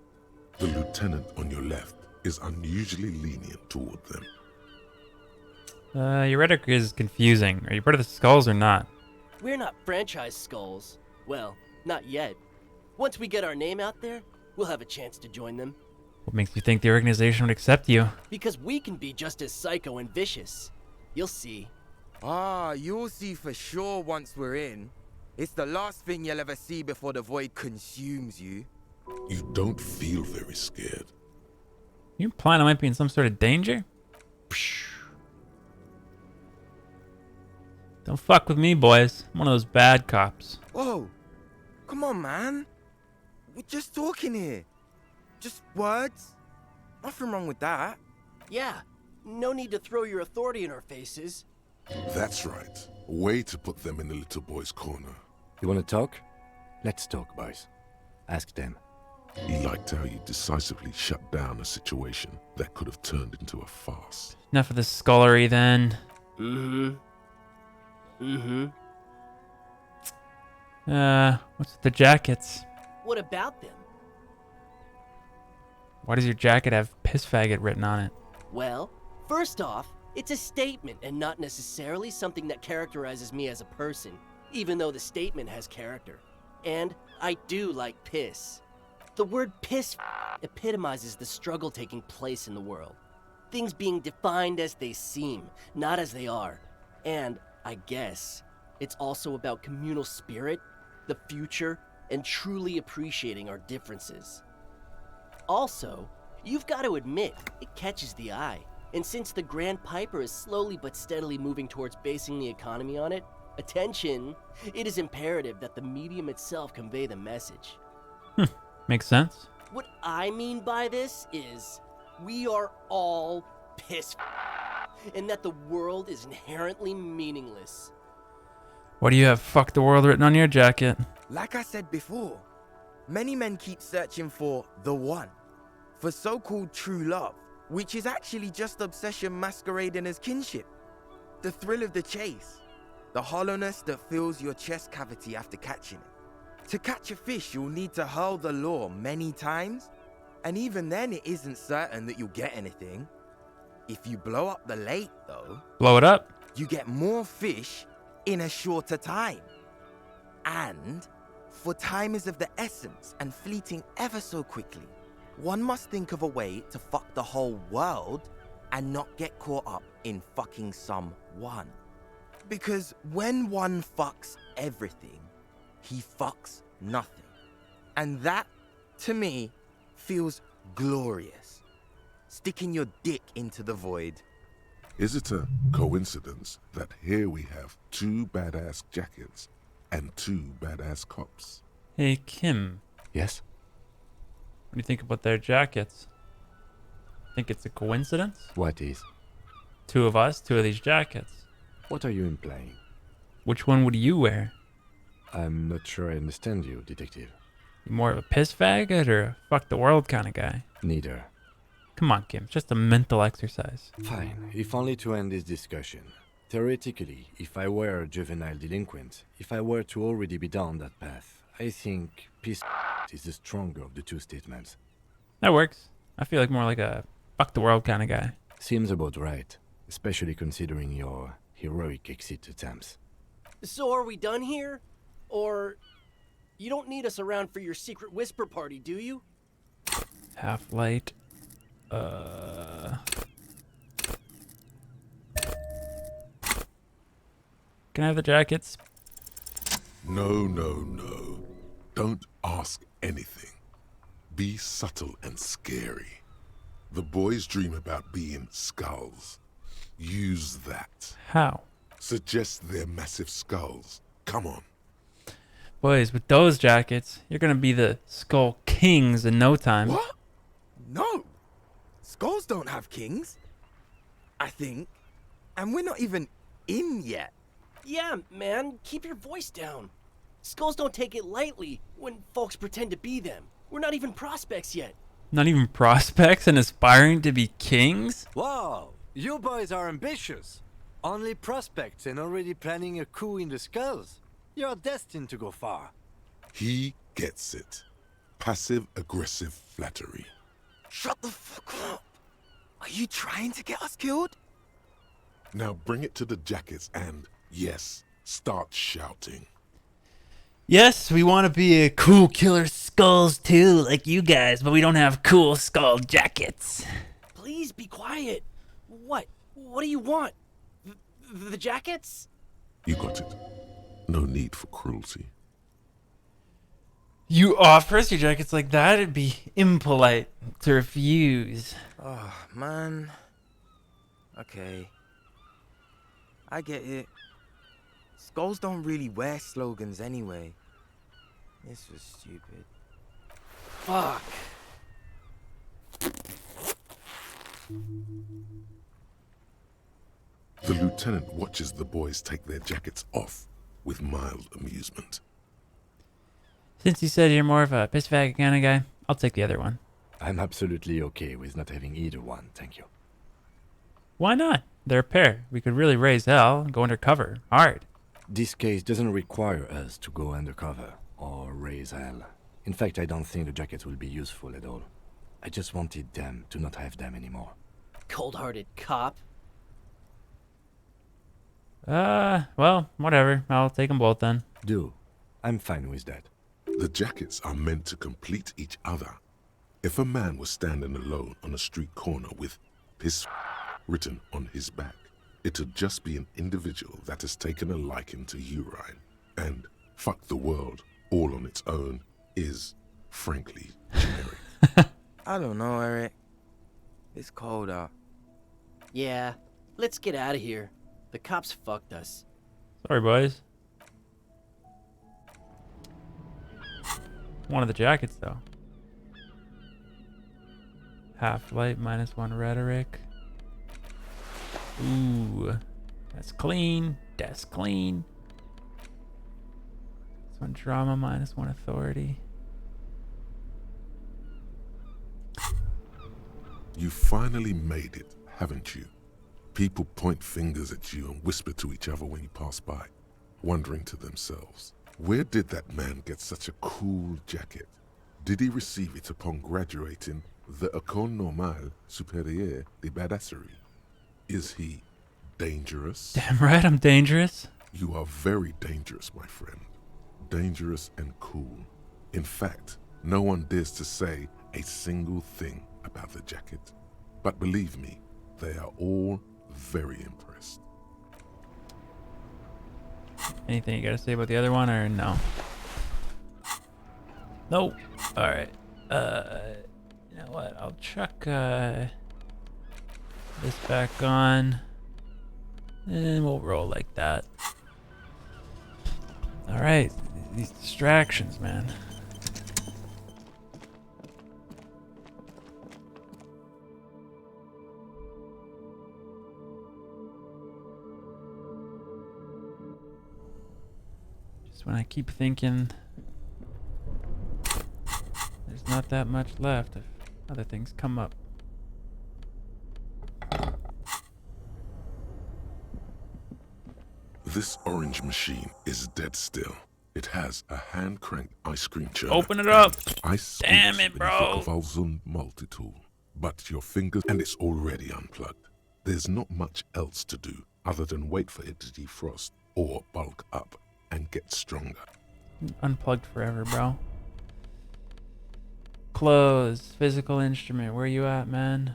The lieutenant on your left is unusually lenient toward them. Your rhetoric is confusing. Are you part of the Skulls or not? We're not franchise skulls. Well, not yet. Once we get our name out there, we'll have a chance to join them. What makes you think the organization would accept you? Because we can be just as psycho and vicious. You'll see. Ah, you'll see for sure once we're in. It's the last thing you'll ever see before the void consumes you. You don't feel very scared. You implying I might be in some sort of danger? Don't fuck with me, boys. I'm one of those bad cops. Whoa, come on, man. We're just talking here. Just words. Nothing wrong with that. Yeah, no need to throw your authority in our faces. That's right. A way to put them in the little boy's corner. You want to talk? Let's talk, boys. Ask them. He liked how you decisively shut down a situation that could have turned into a farce. Enough of the scullery, then. What's with the jackets? What about them? Why does your jacket have piss faggot written on it? Well, first off, it's a statement and not necessarily something that characterizes me as a person, even though the statement has character. And I do like piss. The word piss epitomizes the struggle taking place in the world. Things being defined as they seem, not as they are. And I guess it's also about communal spirit, the future, and truly appreciating our differences. Also, you've got to admit, it catches the eye. And since the Grand Piper is slowly but steadily moving towards basing the economy on it, attention, it is imperative that the medium itself convey the message. Makes sense. What I mean by this is, we are all piss and that the world is inherently meaningless. Why do you have fuck the world written on your jacket? Like I said before, many men keep searching for the one, for so-called true love, which is actually just obsession masquerading as kinship. The thrill of the chase, the hollowness that fills your chest cavity after catching it. To catch a fish, you'll need to hurl the lure many times, and even then it isn't certain that you'll get anything. If you blow up the lake, though, Blow it up. you get more fish in a shorter time. And, for time is of the essence and fleeting ever so quickly, one must think of a way to fuck the whole world and not get caught up in fucking someone. Because when one fucks everything, he fucks nothing. And that, to me, feels glorious. Sticking your dick into the void. Is it a coincidence that here we have two badass jackets and two badass cops? Hey, Kim. Yes? What do you think about their jackets? Think it's a coincidence? What is? Two of us, two of these jackets. What are you implying? Which one would you wear? I'm not sure I understand you, detective. You more of a piss faggot or a fuck the world kind of guy? Neither. Come on, Kim. It's just a mental exercise. Fine, if only to end this discussion. Theoretically, if I were a juvenile delinquent, if I were to already be down that path, I think piss is the stronger of the two statements. That works. I feel like more like a fuck the world kind of guy. Seems about right, especially considering your heroic exit attempts. So are we done here? Or you don't need us around for your secret whisper party, do you? Half light. Can I have the jackets? No, no, no. Don't ask anything. Be subtle and scary. The boys dream about being skulls. Use that. How? Suggest they're massive skulls. Come on. Boys, with those jackets, you're gonna be the Skull Kings in no time. What? No. Skulls don't have kings. I think. And we're not even in yet. Yeah, man, keep your voice down. Skulls don't take it lightly when folks pretend to be them. We're not even prospects yet. Not even prospects and aspiring to be kings? Wow, you boys are ambitious. Only prospects and already planning a coup in the skulls. You're destined to go far. He gets it. Passive-aggressive flattery. Shut the fuck up. Are you trying to get us killed? Now bring it to the jackets and, yes, start shouting. Yes, we want to be a cool killer skulls too, like you guys, but we don't have cool skull jackets. Please be quiet. What? What do you want? The jackets? You got it. No need for cruelty. You offer us your jackets like that? It'd be impolite to refuse. Oh, man. Okay. I get it. Skulls don't really wear slogans anyway. This was stupid. Fuck. The lieutenant watches the boys take their jackets off with mild amusement. Since you said you're more of a piss fag kind of guy, I'll take the other one. I'm absolutely okay with not having either one, thank you. Why not? They're a pair. We could really raise hell and go undercover. Hard. This case doesn't require us to go undercover or raise hell. In fact, I don't think the jackets will be useful at all. I just wanted them to not have them anymore. Cold-hearted cop. Well, whatever. I'll take them both then. Do. I'm fine with that. The jackets are meant to complete each other. If a man was standing alone on a street corner with piss written on his back, it'd just be an individual that has taken a liking to urine. And fuck the world all on its own is, frankly, generic. I don't know, Eric. It's cold out. Yeah, let's get out of here. The cops fucked us. Sorry, boys. One of the jackets, though. Half-light, -1 rhetoric. Ooh. That's clean. That's clean. This one drama, -1 authority. You finally made it, haven't you? People point fingers at you and whisper to each other when you pass by, wondering to themselves, where did that man get such a cool jacket? Did he receive it upon graduating the École Normale Supérieure de Badasserie? Is he dangerous? Damn right I'm dangerous. You are very dangerous, my friend. Dangerous and cool. In fact, no one dares to say a single thing about the jacket. But believe me, they are all very impressed. Anything you gotta say about the other one, or no? Nope. Alright. You know what? I'll chuck this back on. And we'll roll like that. Alright. These distractions, man. When I keep thinking there's not that much left if other things come up. This orange machine is dead still. It has a hand-cranked ice cream churner. Open it up! Ice Damn it, bro! multi-tool. But your fingers, and it's already unplugged. There's not much else to do other than wait for it to defrost or bulk up and get stronger. Unplugged forever, bro. Clothes, physical instrument. Where you at, man?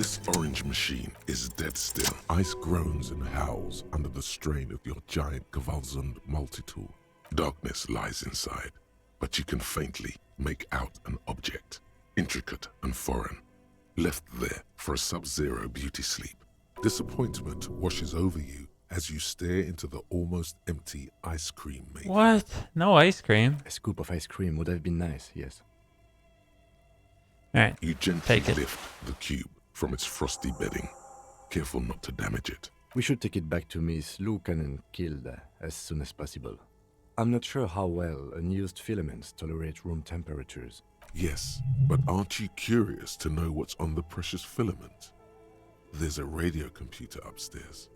This orange machine is dead still. Ice groans and howls under the strain of your giant Gewaltsund multi-tool. Darkness lies inside, but you can faintly make out an object, intricate and foreign, left there for a sub-zero beauty sleep. Disappointment washes over you as you stare into the almost empty ice cream maker. What? No ice cream? A scoop of ice cream would have been nice, yes. Alright, You gently take it. lift the cube from its frosty bedding, careful not to damage it. We should take it back to Miss Lukanen Kilda as soon as possible. I'm not sure how well unused filaments tolerate room temperatures. Yes, but aren't you curious to know what's on the precious filament? There's a radio computer upstairs.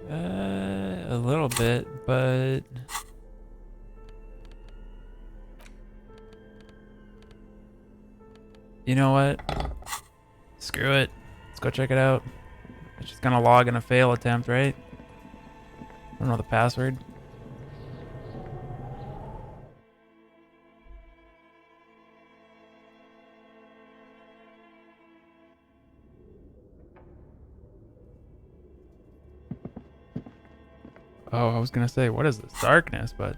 A little bit, but... You know what? Screw it. Let's go check it out. It's just gonna log in a fail attempt, right? I don't know the password. Oh, I was gonna say, what is this darkness, but...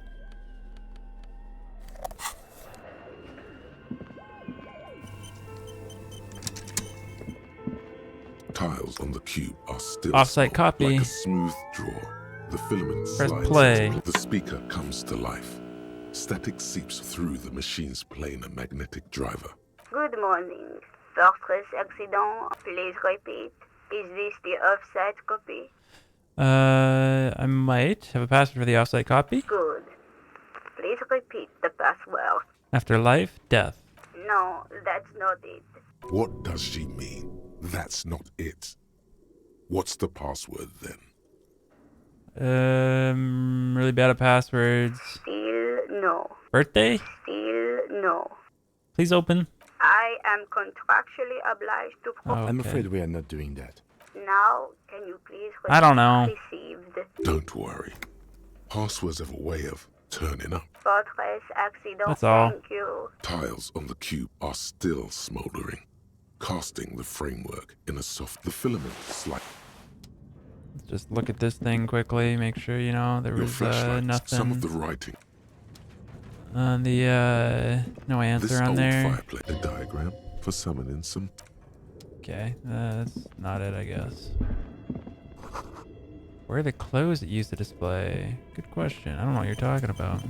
Tiles on the cube are still Offsite small, copy. like a smooth draw. The filament Press slides play. into the speaker comes to life. Static seeps through the machine's planar magnetic driver. Good morning. Fortress accident. Please repeat. Is this the offsite copy? I might have a password for the offsite copy. Good. Please repeat the password. After life, death. No, that's not it. What does she mean? That's not it. What's the password then? Really bad at passwords. Still no. Birthday? Still no. Please open. I am contractually obliged to I'm Okay. afraid we are not doing that. Now, can you please I don't know. received? Don't worry. Passwords have a way of turning up. Fortress accident. That's all. Thank you. Tiles on the cube are still smoldering, casting the framework in a soft... The filament slide. Just look at this thing quickly. Make sure, you know, there Your was flashlight, nothing some of the writing. on the, no answer This on old there. fireplace, a diagram for summoning some... Okay, that's not it, I guess. Where are the clothes it used to display? Good question. I don't know what you're talking about.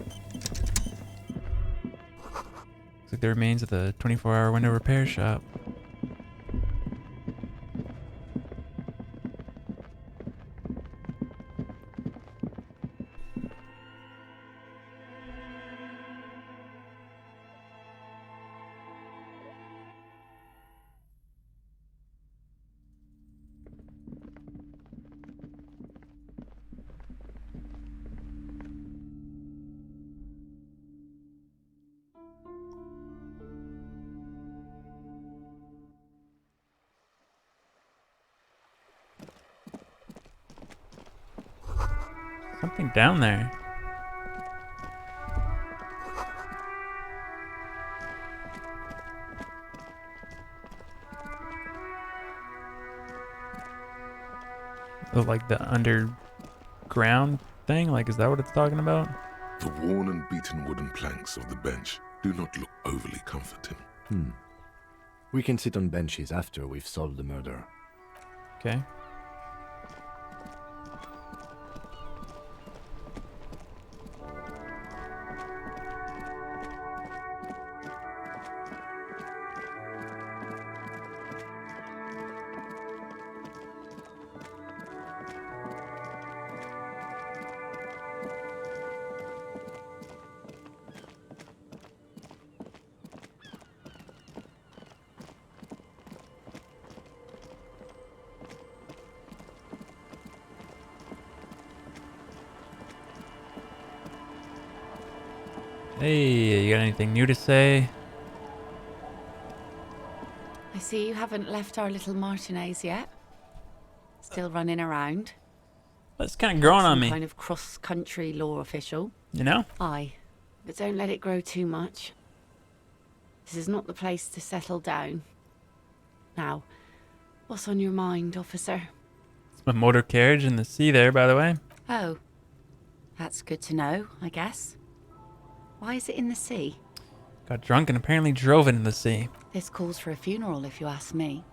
Looks like the remains of the 24-hour window repair shop. Something down there. Oh, like the underground thing? Like, is that what it's talking about? The worn and beaten wooden planks of the bench do not look overly comforting. We can sit on benches after we've solved the murder. Okay. Hey, you got anything new to say? I see you haven't left our little Martinez yet. Still running around. That's kind of growing on Some me. kind of cross-country law official. You know? Aye, but don't let it grow too much. This is not the place to settle down. Now, what's on your mind, officer? It's my motor carriage in the sea there, by the way. Oh, that's good to know, I guess. Why is it in the sea? Got drunk and apparently drove it in the sea. This calls for a funeral, if you ask me.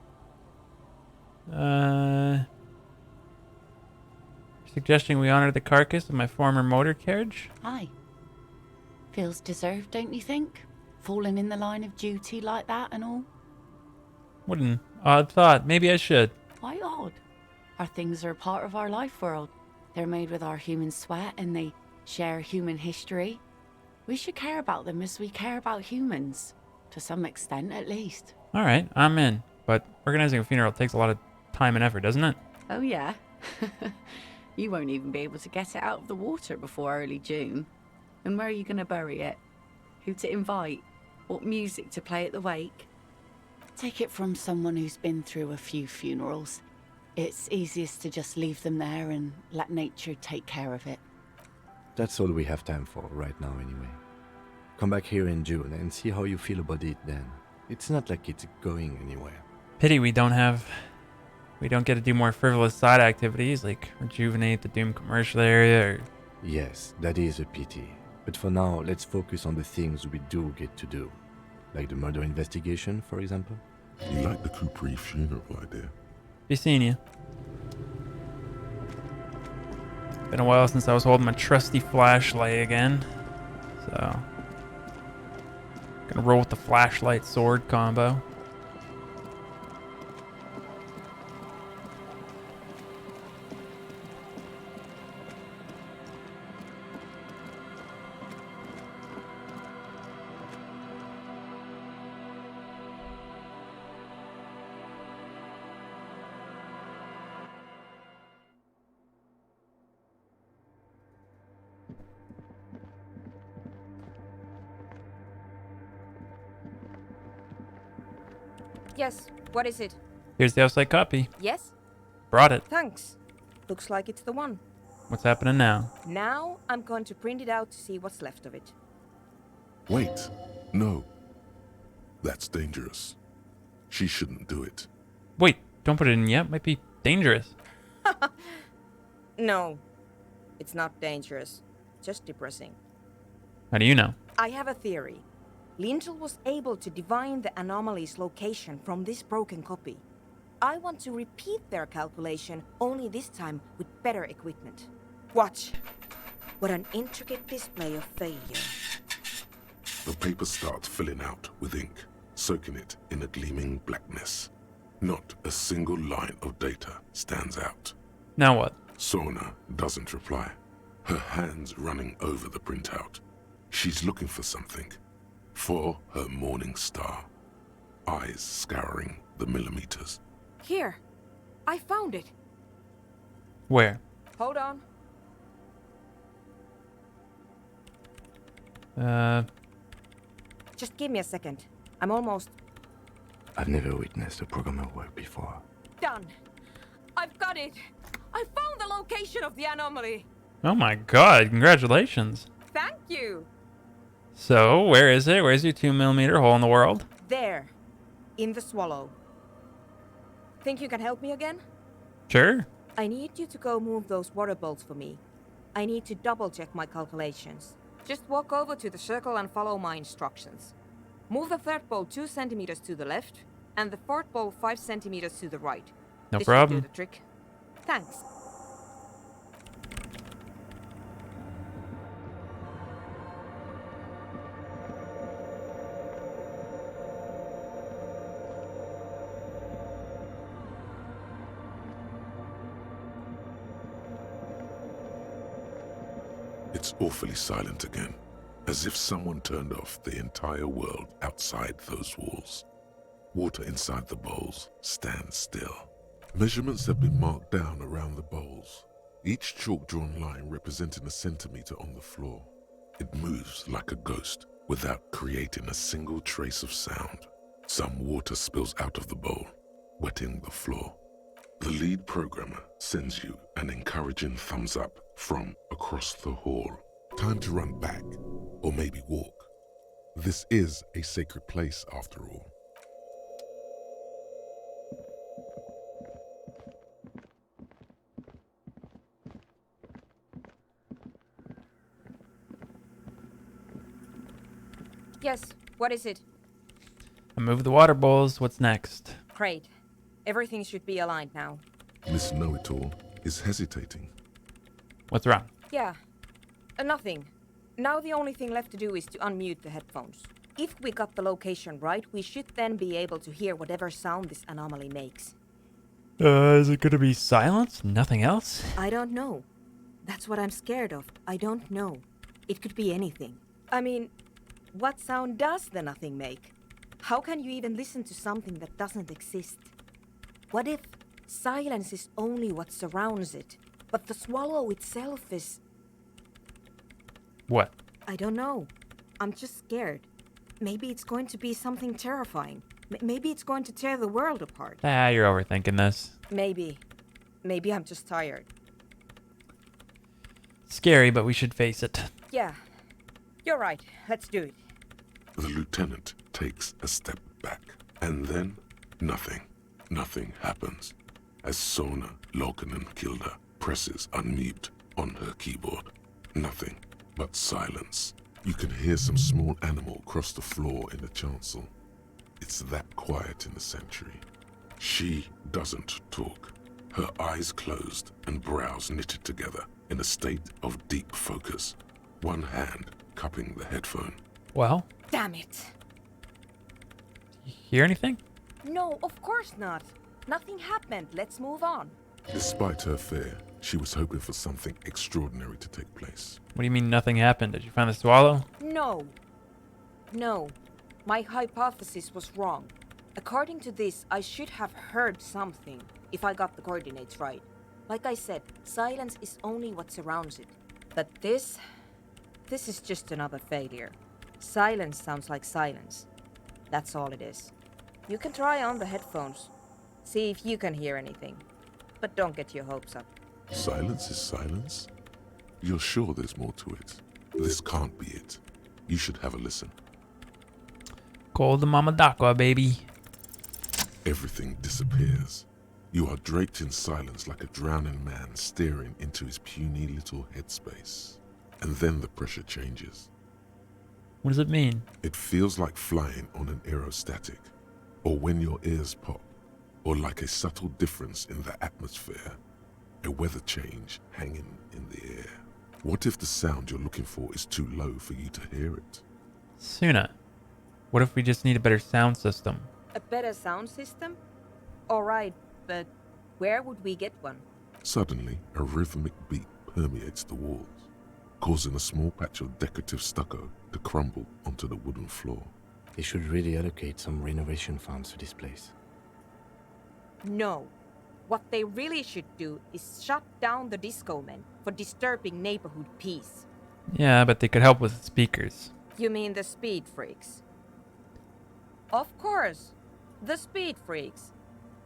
Suggesting we honor the carcass of my former motor carriage? Aye. Feels deserved, don't you think? Falling in the line of duty like that and all? What an odd thought. Maybe I should. Why odd? Our things are a part of our life world. They're made with our human sweat and they share human history. We should care about them as we care about humans. To some extent, at least. Alright, I'm in. But organizing a funeral takes a lot of time and effort, doesn't it? Oh, yeah? You won't even be able to get it out of the water before early June. And where are you going to bury it? Who to invite? What music to play at the wake? Take it from someone who's been through a few funerals. It's easiest to just leave them there and let nature take care of it. That's all we have time for right now anyway. Come back here in June and see how you feel about it then. It's not like it's going anywhere. Pity we don't get to do more frivolous side activities like rejuvenate the Doom commercial area or... Yes, that is a pity. But for now, let's focus on the things we do get to do. Like the murder investigation, for example. You like the Capri funeral idea? Be seeing you. Been a while since I was holding my trusty flashlight again. So... gonna roll with the flashlight sword combo. Yes, what is it? Here's the outside copy. Yes? Brought it. Thanks. Looks like it's the one. What's happening now? Now I'm going to print it out to see what's left of it. Wait. No. That's dangerous. She shouldn't do it. Wait, don't put it in yet. Might be dangerous. No, it's not dangerous. Just depressing. How do you know? I have a theory. Lindell was able to divine the anomaly's location from this broken copy. I want to repeat their calculation, only this time with better equipment. Watch. What an intricate display of failure. The paper starts filling out with ink, soaking it in a gleaming blackness. Not a single line of data stands out. Now what? Sorna doesn't reply, her hands running over the printout. She's looking for something. For her morning star. Eyes scouring the millimeters. Here. I found it. Where? Hold on. Just give me a second. I'm almost... I've never witnessed a programmer work before. done. I've got it. I found the location of the anomaly. Oh my god, congratulations. Thank you. So, where is it? Where's your 2mm hole in the world? There. In the swallow. Think you can help me again? Sure. I need you to go move those water bolts for me. I need to double check my calculations. Just walk over to the circle and follow my instructions. Move the third bolt 2 centimeters to the left, and the fourth bolt 5 centimeters to the right. No This problem. should do the trick. Thanks. It's awfully silent again, as if someone turned off the entire world outside those walls. Water inside the bowls stands still. Measurements have been marked down around the bowls, each chalk-drawn line representing a centimeter on the floor. It moves like a ghost without creating a single trace of sound. Some water spills out of the bowl, wetting the floor. The lead programmer sends you an encouraging thumbs up from across the hall. Time to run back, or maybe walk. This is a sacred place, after all. Yes, what is it? I moved the water bowls. What's next? Great. Everything should be aligned now. Miss Know-It-All is hesitating. What's wrong? Yeah. Nothing. Now the only thing left to do is to unmute the headphones. If we got the location right, we should then be able to hear whatever sound this anomaly makes. Is it gonna be silence? Nothing else? I don't know. That's what I'm scared of. I don't know. It could be anything. I mean, what sound does the nothing make? How can you even listen to something that doesn't exist? What if silence is only what surrounds it, but the swallow itself is... What? I don't know. I'm just scared. Maybe it's going to be something terrifying. Maybe it's going to tear the world apart. You're overthinking this. Maybe. Maybe I'm just tired. Scary, but we should face it. Yeah. You're right. Let's do it. The lieutenant takes a step back, and then nothing. Nothing happens as Sona Lokanen-Kilda presses unmute on her keyboard. Nothing but silence. You can hear some small animal cross the floor in the chancel. It's that quiet in the sanctuary. She doesn't talk. Her eyes closed and brows knitted together in a state of deep focus. One hand cupping the headphone. Well? Damn it. You hear anything? No, of course not. Nothing happened. Let's move on. Despite her fear, she was hoping for something extraordinary to take place. What do you mean nothing happened? Did you find the swallow? No. No. My hypothesis was wrong. According to this, I should have heard something, if I got the coordinates right. Like I said, silence is only what surrounds it. But this is just another failure. Silence sounds like silence. That's all it is. You can try on the headphones. See if you can hear anything. But don't get your hopes up. Silence is silence? You're sure there's more to it? This can't be it. You should have a listen. Call the Mama Dakwa, baby. Everything disappears. You are draped in silence like a drowning man staring into his puny little headspace. And then the pressure changes. What does it mean? It feels like flying on an aerostatic, or when your ears pop, or like a subtle difference in the atmosphere, a weather change hanging in the air. What if the sound you're looking for is too low for you to hear it? Suna, what if we just need a better sound system? A better sound system? Alright, but where would we get one? Suddenly, a rhythmic beat permeates the walls, causing a small patch of decorative stucco to crumble onto the wooden floor. They should really allocate some renovation funds to this place. No. What they really should do is shut down the disco men for disturbing neighborhood peace. Yeah, but they could help with speakers. You mean the speed freaks? Of course. The speed freaks.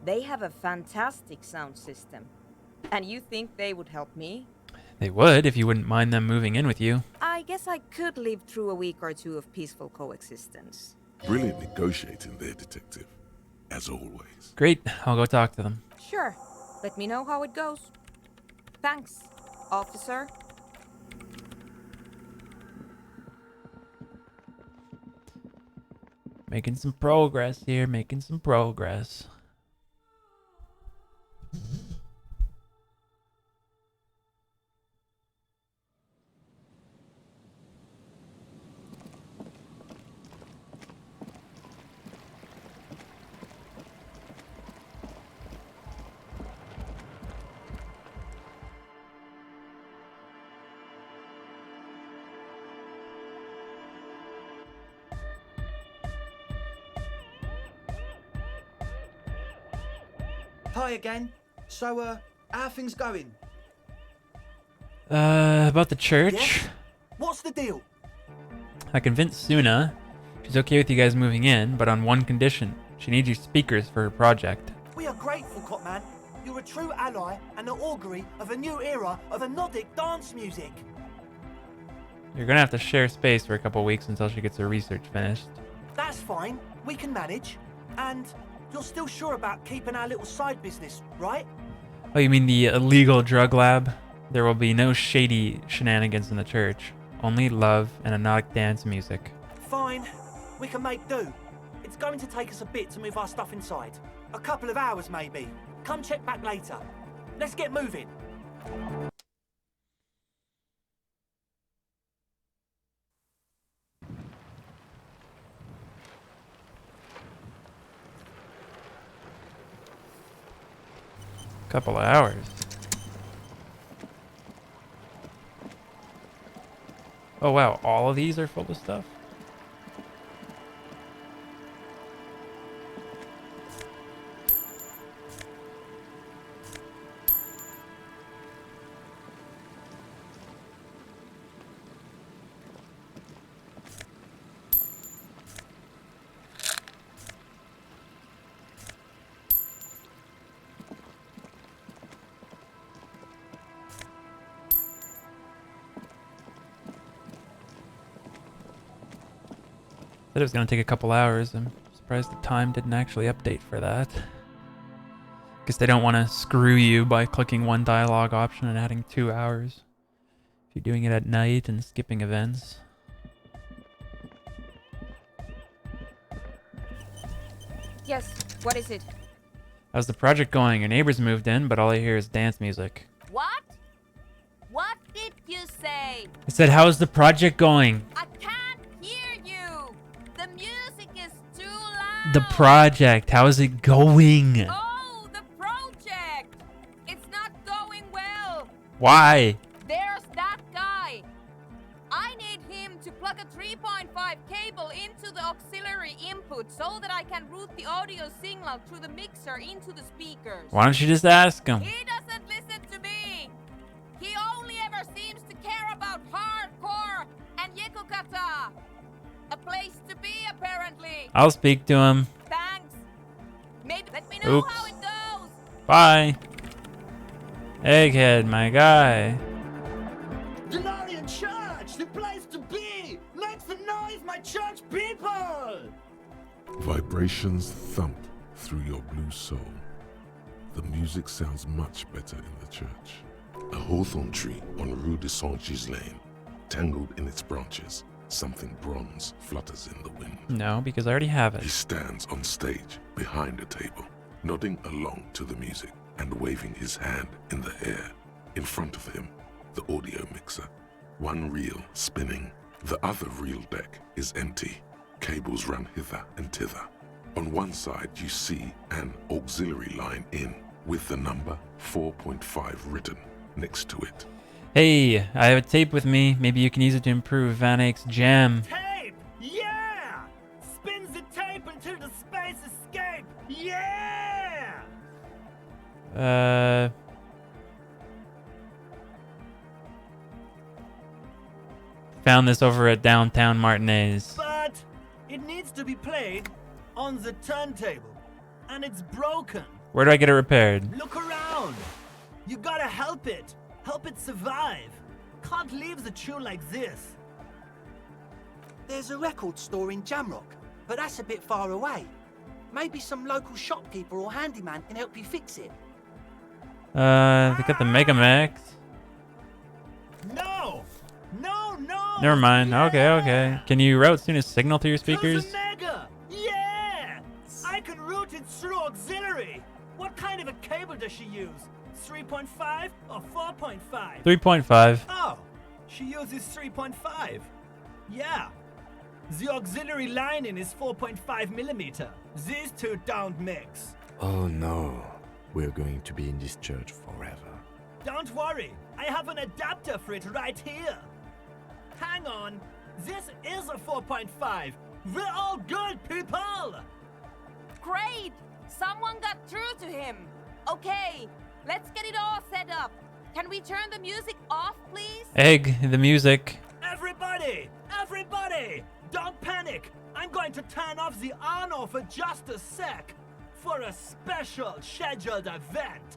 They have a fantastic sound system. And you think they would help me? They would, if you wouldn't mind them moving in with you. I guess I could live through a week or two of peaceful coexistence. Brilliant negotiating there, detective. As always. Great, I'll go talk to them. Sure. Let me know how it goes. Thanks, officer. Making some progress here, making some progress. Hi again. So, how are things going? About the church? Yeah? What's the deal? I convinced Suna she's okay with you guys moving in, but on one condition. She needs your speakers for her project. We are grateful, Copman. You're a true ally and the augury of a new era of Anodic dance music. You're gonna have to share space for a couple weeks until she gets her research finished. That's fine. We can manage. And you're still sure about keeping our little side business, right? Oh, you mean the illegal drug lab? There will be no shady shenanigans in the church. Only love and hypnotic dance music. Fine. We can make do. It's going to take us a bit to move our stuff inside. A couple of hours, maybe. Come check back later. Let's get moving. Couple of hours. Oh wow, all of these are full of stuff? Said it was going to take a couple hours. I'm surprised the time didn't actually update for that. Guess they don't want to screw you by clicking one dialogue option and adding 2 hours. If you're doing it at night and skipping events. Yes, what is it? How's the project going? Your neighbors moved in, but all I hear is dance music. What? What did you say? I said, how's the project going? I can't hear you. The music is too loud. The project, how is it going? Oh, the project. It's not going well. Why? There's that guy. I need him to plug a 3.5 cable into the auxiliary input so that I can route the audio signal through the mixer into the speakers. Why don't you just ask him? He doesn't listen to me. He only ever seems to care about hardcore and yekukata. A place to be, apparently. I'll speak to him. Thanks. Maybe let me know Oops. how it goes. Bye. Egghead, my guy. Denarian Church, the place to be. Make some noise, my church people. Vibrations thump through your blue soul. The music sounds much better in the church. A hawthorn tree on Rue de Saint-Gislain, tangled in its branches, something bronze flutters in the wind. No, because I already have He it. stands on stage behind a table, nodding along to the music and waving his hand in the air. In front of him, the audio mixer. One reel spinning. The other reel deck is empty. Cables run hither and thither. On one side, you see an auxiliary line in with the number 4.5 written next to it. Hey, I have a tape with me. Maybe you can use it to improve Van Eyck's jam. Tape, yeah. Spins the tape until the space escape, yeah. Found this over at Downtown Martinez. But it needs to be played on the turntable, and it's broken. Where do I get it repaired? Look around. You gotta help it survive. Can't leave the tune like this. There's a record store in Jamrock, but that's a bit far away. Maybe some local shopkeeper or handyman can help you fix it. They got the Mega Mix. No! Never mind. Okay. Can you route Suna's signal through your speakers? To the Mega! Yeah! I can route it through auxiliary. What kind of a cable does she use? 3.5 or 4.5? 3.5. Oh, she uses 3.5. Yeah. The auxiliary lining is 4.5 millimeter. These two don't mix. Oh no, we're going to be in this church forever. Don't worry, I have an adapter for it right here. Hang on, this is a 4.5. We're all good, people! Great! Someone got through to him. Okay, let's get it all set up. Can we turn the music off, please? Egg, the music. Everybody! Don't panic! I'm going to turn off the on-off for just a sec for a special scheduled event.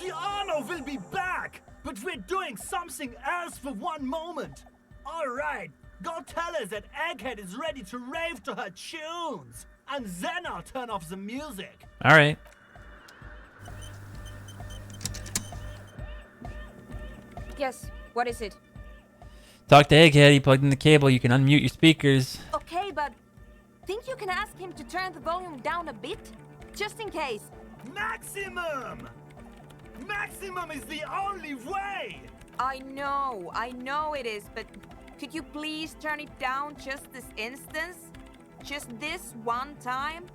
The on-off will be back, but we're doing something else for one moment. All right, go tell her that Egghead is ready to rave to her tunes, and then I'll turn off the music. All right. Yes, what is it? Talk to Egghead. He plugged in the cable. You can unmute your speakers. Okay, but think you can ask him to turn the volume down a bit? Just in case. Maximum! Maximum is the only way! I know it is, but could you please turn it down just this instance? Just this one time?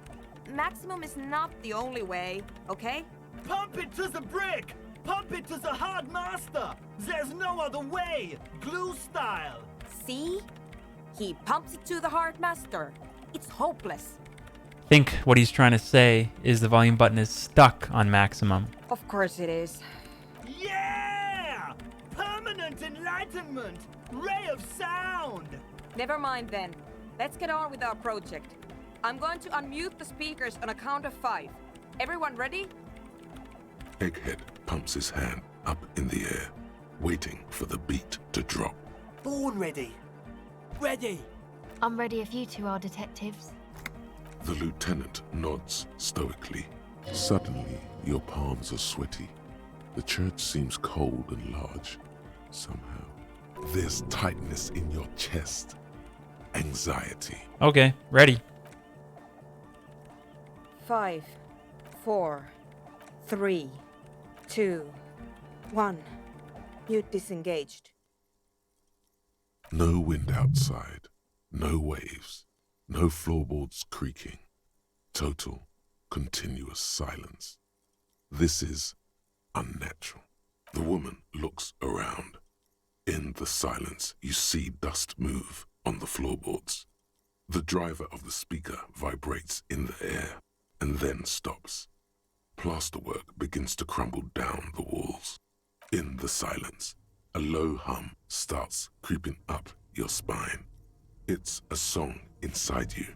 Maximum is not the only way, okay? Pump it to the brick! Pump it to the hard master! There's no other way! Glue style! See? He pumps it to the hard master. It's hopeless. I think what he's trying to say is the volume button is stuck on maximum. Of course it is. Yeah! Permanent enlightenment! Ray of sound! Never mind then. Let's get on with our project. I'm going to unmute the speakers on a count of 5. Everyone ready? Egghead pumps his hand up in the air, waiting for the beat to drop. Born ready. Ready! I'm ready if you two are detectives. The lieutenant nods stoically. Suddenly, your palms are sweaty. The church seems cold and large. Somehow, there's tightness in your chest. Anxiety. Okay, ready. 5, 4, 3, 2, 1. Mute disengaged. No wind outside, no waves, no floorboards creaking. Total, continuous silence. This is unnatural. The woman looks around. In the silence, you see dust move on the floorboards. The driver of the speaker vibrates in the air and then stops. Plasterwork begins to crumble down the walls. In the silence, a low hum starts creeping up your spine. It's a song inside you,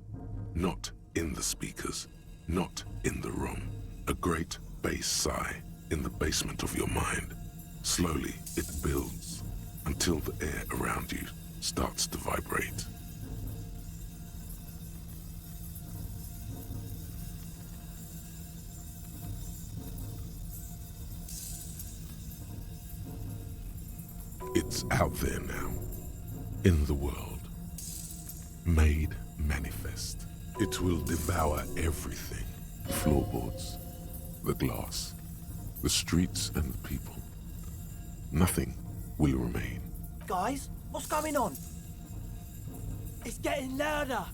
not in the speakers, not in the room. A great bass sigh in the basement of your mind. Slowly, it builds until the air around you starts to vibrate. It's out there now, in the world, made manifest. It will devour everything. The floorboards, the glass, the streets and the people. Nothing will remain. Guys, what's going on? It's getting louder!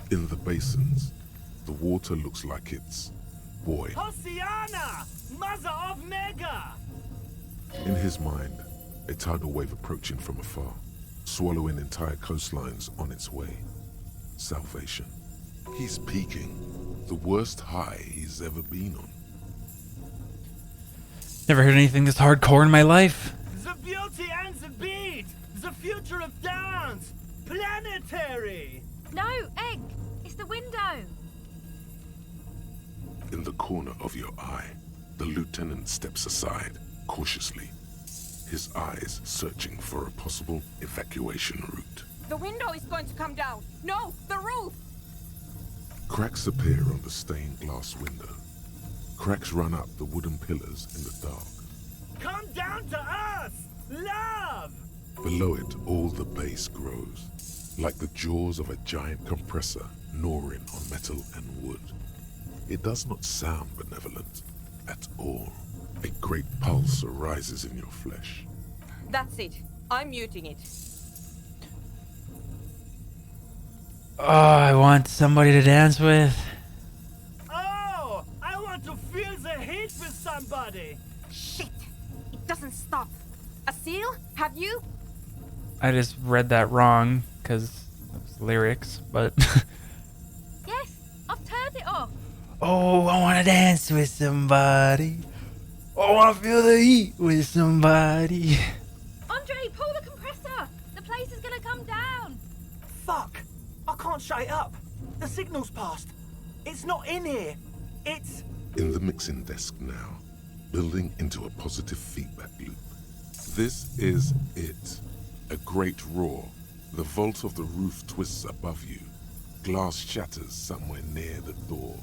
In the basins, the water looks like it's boy. Hosiana! Mother of Mega! In his mind, a tidal wave approaching from afar, swallowing entire coastlines on its way. Salvation. He's peaking. The worst high he's ever been on. Never heard anything this hardcore in my life. The beauty and the beat! The future of dance! Planetary! No, Egg! It's the window! In the corner of your eye, the lieutenant steps aside, cautiously, his eyes searching for a possible evacuation route. The window is going to come down. No, the roof! Cracks appear on the stained glass window. Cracks run up the wooden pillars in the dark. Come down to us! Love! Below it, all the bass grows, like the jaws of a giant compressor gnawing on metal and wood. It does not sound benevolent at all. A great pulse arises in your flesh. That's it. I'm muting it. Oh, I want somebody to dance with. Oh! I want to feel the heat with somebody! Shit! It doesn't stop. A seal? Have you? I just read that wrong because it was lyrics, but. Yes, I've turned it off. Oh, I want to dance with somebody. I want to feel the heat with somebody. Andre, pull the compressor. The place is gonna come down. Fuck! I can't shut it up. The signal's passed. It's not in here. It's... In the mixing desk now, building into a positive feedback loop. This is it. A great roar. The vault of the roof twists above you. Glass shatters somewhere near the door.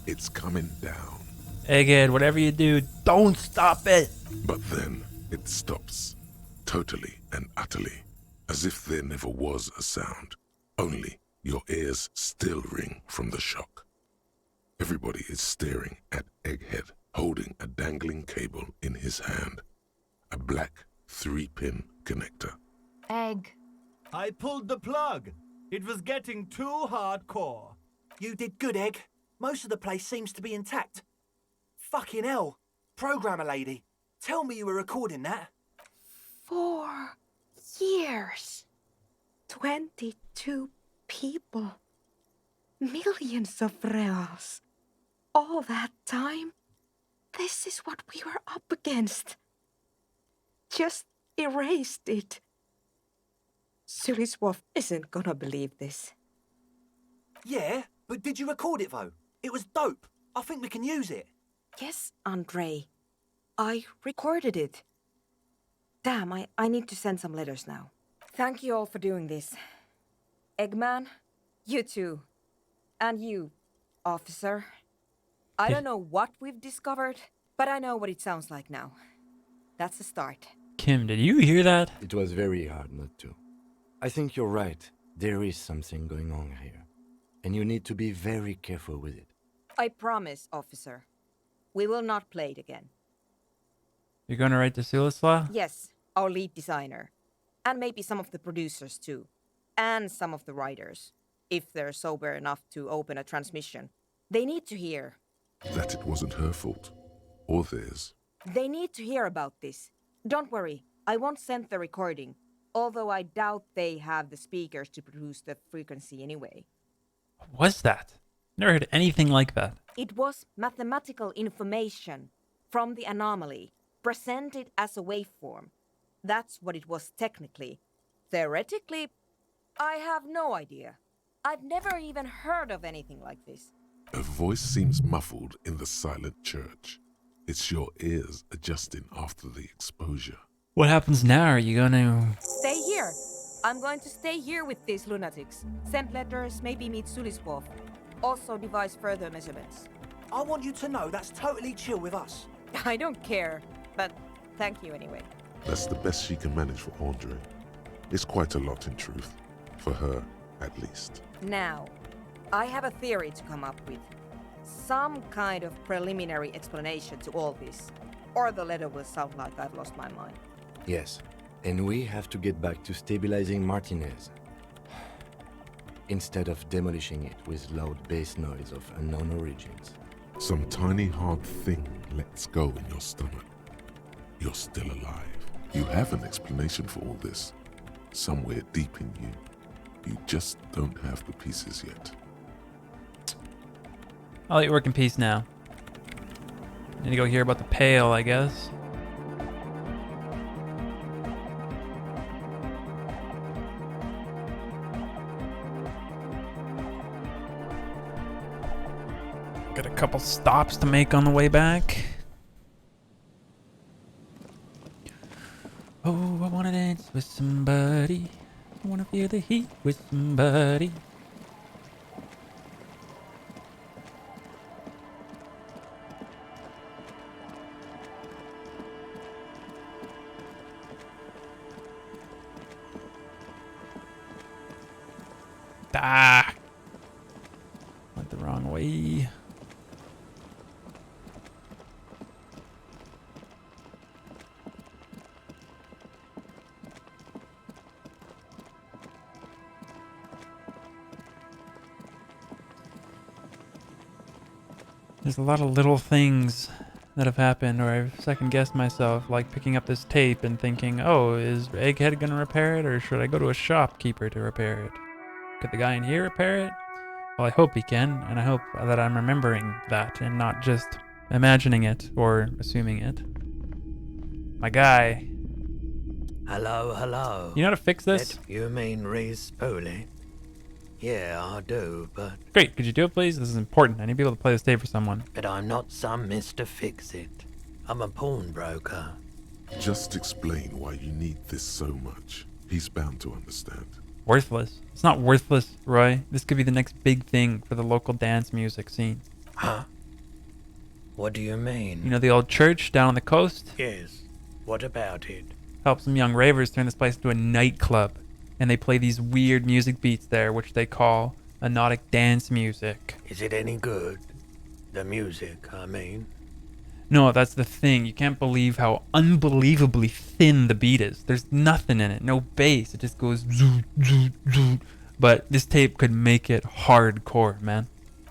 It's coming down. Egghead, whatever you do, don't stop it! But then it stops. Totally and utterly. As if there never was a sound. Only your ears still ring from the shock. Everybody is staring at Egghead, holding a dangling cable in his hand. A black 3-pin connector. Egg. I pulled the plug. It was getting too hardcore. You did good, Egg. Most of the place seems to be intact. Fucking hell. Programmer lady, tell me you were recording that. 4 years. 22 people. Millions of reals. All that time? This is what we were up against. Just erased it. Suliswolf isn't gonna believe this. Yeah, but did you record it though? It was dope. I think we can use it. Yes, Andre. I recorded it. Damn, I need to send some letters now. Thank you all for doing this. Eggman, you too. And you, officer. I don't know what we've discovered, but I know what it sounds like now. That's a start. Kim, did you hear that? It was very hard not to. I think you're right. There is something going on here. And you need to be very careful with it. I promise, officer. We will not play it again. You're gonna write to Sulislaw? Yes, our lead designer. And maybe some of the producers too. And some of the writers. If they're sober enough to open a transmission. They need to hear. That it wasn't her fault. Or theirs. They need to hear about this. Don't worry, I won't send the recording. Although I doubt they have the speakers to produce the frequency anyway. What was that? Never heard anything like that. It was mathematical information from the anomaly, presented as a waveform. That's what it was technically. Theoretically, I have no idea. I've never even heard of anything like this. A voice seems muffled in the silent church. It's your ears adjusting after the exposure. What happens now? Are you gonna... Stay here. I'm going to stay here with these lunatics. Send letters, maybe meet Suliswolf. Also devise further measurements. I want you to know that's totally chill with us. I don't care, but thank you anyway. That's the best she can manage for Andre. It's quite a lot in truth. For her, at least. Now, I have a theory to come up with. Some kind of preliminary explanation to all this. Or the letter will sound like I've lost my mind. Yes, and we have to get back to stabilizing Martinez. Instead of demolishing it with loud bass noise of unknown origins. Some tiny hard thing lets go in your stomach. You're still alive. You have an explanation for all this. Somewhere deep in you. You just don't have the pieces yet. I'll let you work in peace now. Need to go hear about the Pale, I guess. Got a couple stops to make on the way back. Oh, I wanna dance with somebody. I wanna feel the heat with somebody. Ah! Went the wrong way. There's a lot of little things that have happened where I've second-guessed myself, like picking up this tape and thinking, oh, is Egghead gonna repair it, or should I go to a shopkeeper to repair it? Could the guy in here repair it? Well, I hope he can, and I hope that I'm remembering that and not just imagining it or assuming it. My guy. Hello, hello. You know how to fix this? That you mean Reese Pooley? Yeah, I do, but... Great, could you do it, please? This is important. I need to be able to play this tape for someone. But I'm not some Mr. Fix-It. I'm a pawnbroker. Just explain why you need this so much. He's bound to understand. Worthless. It's not worthless, Roy. This could be the next big thing for the local dance music scene. Huh? What do you mean? You know the old church down on the coast? Yes. What about it? Help some young ravers turn this place into a nightclub. And they play these weird music beats there, which they call hypnotic dance music. Is it any good? The music, I mean. No, that's the thing. You can't believe how unbelievably thin the beat is. There's nothing in it. No bass. It just goes zoot, zoot, zoot. But this tape could make it hardcore, man.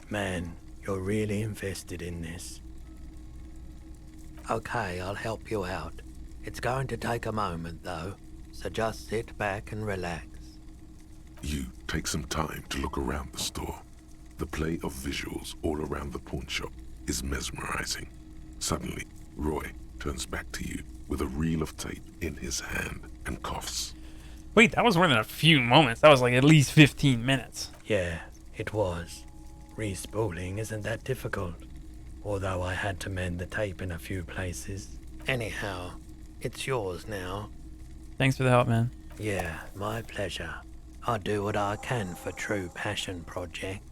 Man, you're really invested in this. Okay, I'll help you out. It's going to take a moment, though. So just sit back and relax. You take some time to look around the store. The play of visuals all around the pawn shop is mesmerizing. Suddenly, Roy turns back to you with a reel of tape in his hand and coughs. Wait, that was more than a few moments. That was like at least 15 minutes. Yeah, it was. Respooling isn't that difficult. Although I had to mend the tape in a few places. Anyhow, it's yours now. Thanks for the help, man. Yeah, my pleasure. I'll do what I can for true passion projects.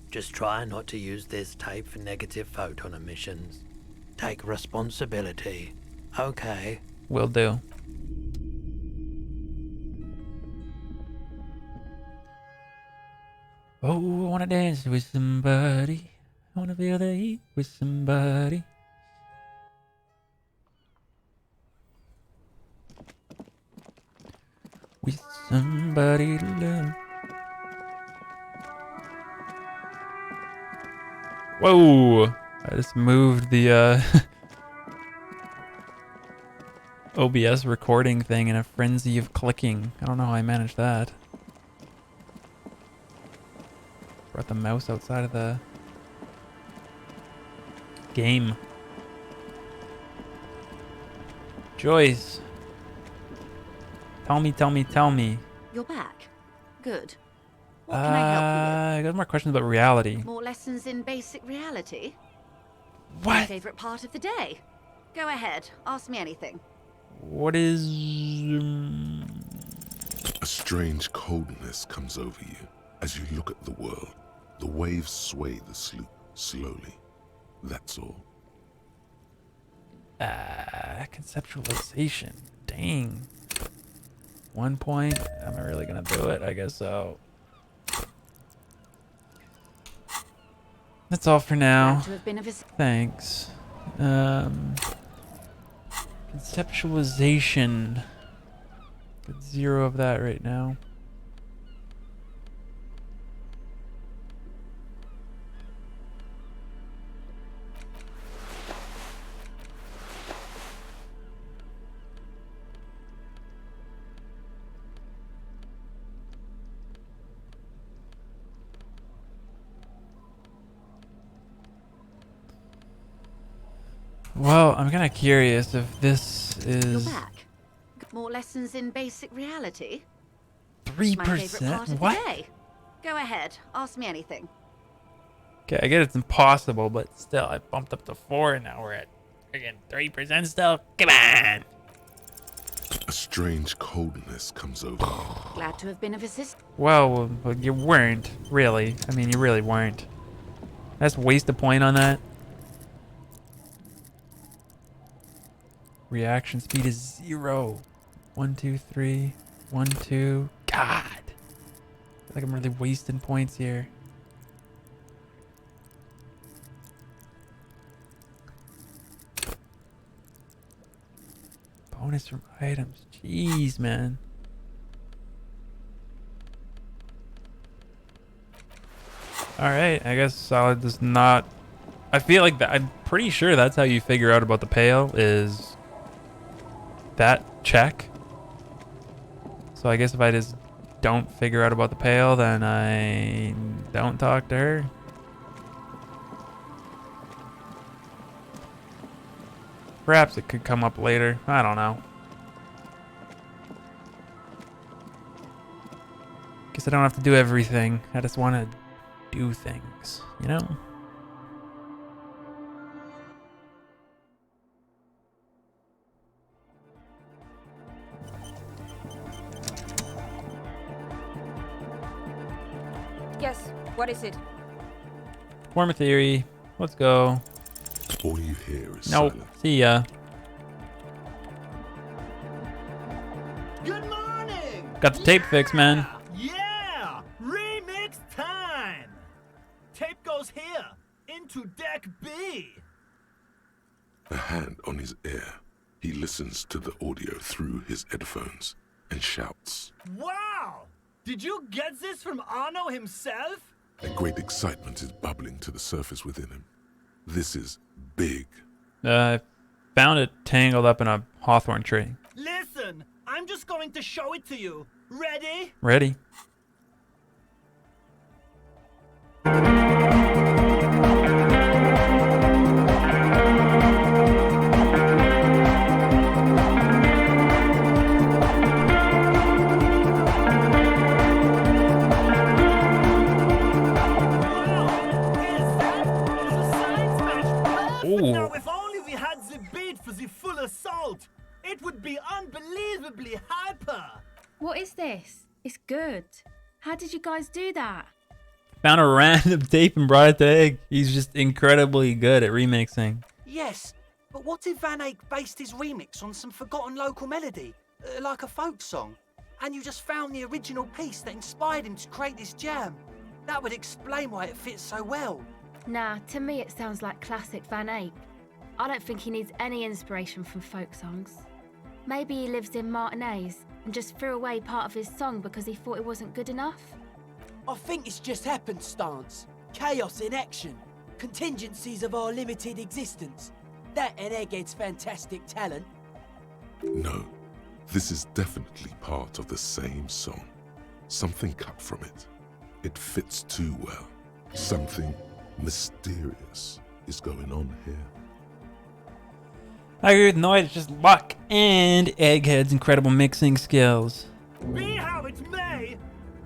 Just try not to use this tape for negative photon emissions. Take responsibility. Okay. Will do. Oh, I wanna dance with somebody. I wanna feel the heat with somebody. With somebody to love. Whoa! I just moved the OBS recording thing in a frenzy of clicking. I don't know how I managed that. Brought the mouse outside of the game. Joyce. Tell me. You're back. Good. What can I help you with? I got more questions about reality. More lessons in basic reality? What? My favorite part of the day. Go ahead, ask me anything. What is... A strange coldness comes over you as you look at the world. The waves sway the sloop slowly. That's all. Conceptualization. Dang. 1 point. Am I really gonna do it? I guess so. That's all for now. Glad to have been of assistance. Thanks. Conceptualization. Got 0 of that right now. Well, I'm kind of curious if this is... You're back. More lessons in basic reality? 3%? My favorite part of What? the day. Go ahead, ask me anything. Okay, I get it's impossible, but still, I bumped up to 4 and now we're at again 3% still. Come on! A strange coldness comes over you. Glad to have been of assistance. Well, you weren't, really. I mean, you really weren't. Let's waste a point on that. Reaction speed is 0. 1, 2, 3. 1, 2. God! I feel like I'm really wasting points here. Bonus from items. Jeez, man. Alright, I guess solid does not... I feel like that... I'm pretty sure that's how you figure out about the pail is... that check. So I guess if I just don't figure out about the pail, then I don't talk to her. Perhaps it could come up later. I don't know. Guess I don't have to do everything. I just want to do things, you know? Yes, what is it? Form a theory. Let's go. All you hear is Nope. silence. See ya. Good morning! Got the tape fixed, man. Yeah! Remix time! Tape goes here, into deck B. A hand on his ear, he listens to the audio through his headphones and shouts. Wow! Did you get this from Arno himself? A great excitement is bubbling to the surface within him. This is big. I found it tangled up in a hawthorn tree. Listen, I'm just going to show it to you. Ready? Ready? Now, if only we had the beat for the full assault, it would be unbelievably hyper. What is this? It's good. How did you guys do that? Found a random tape and brought it to Egg. He's just incredibly good at remixing. Yes, but what if Van Eyck based his remix on some forgotten local melody, like a folk song, and you just found the original piece that inspired him to create this jam? That would explain why it fits so well. Nah, to me it sounds like classic Van Eyck. I don't think he needs any inspiration from folk songs. Maybe he lives in Martinez and just threw away part of his song because he thought it wasn't good enough. I think it's just happenstance. Chaos in action. Contingencies of our limited existence. That and Egghead's fantastic talent. No, this is definitely part of the same song. Something cut from it. It fits too well. Something mysterious is going on here. I agree with Noid, it's just luck and Egghead's incredible mixing skills. Be how it may,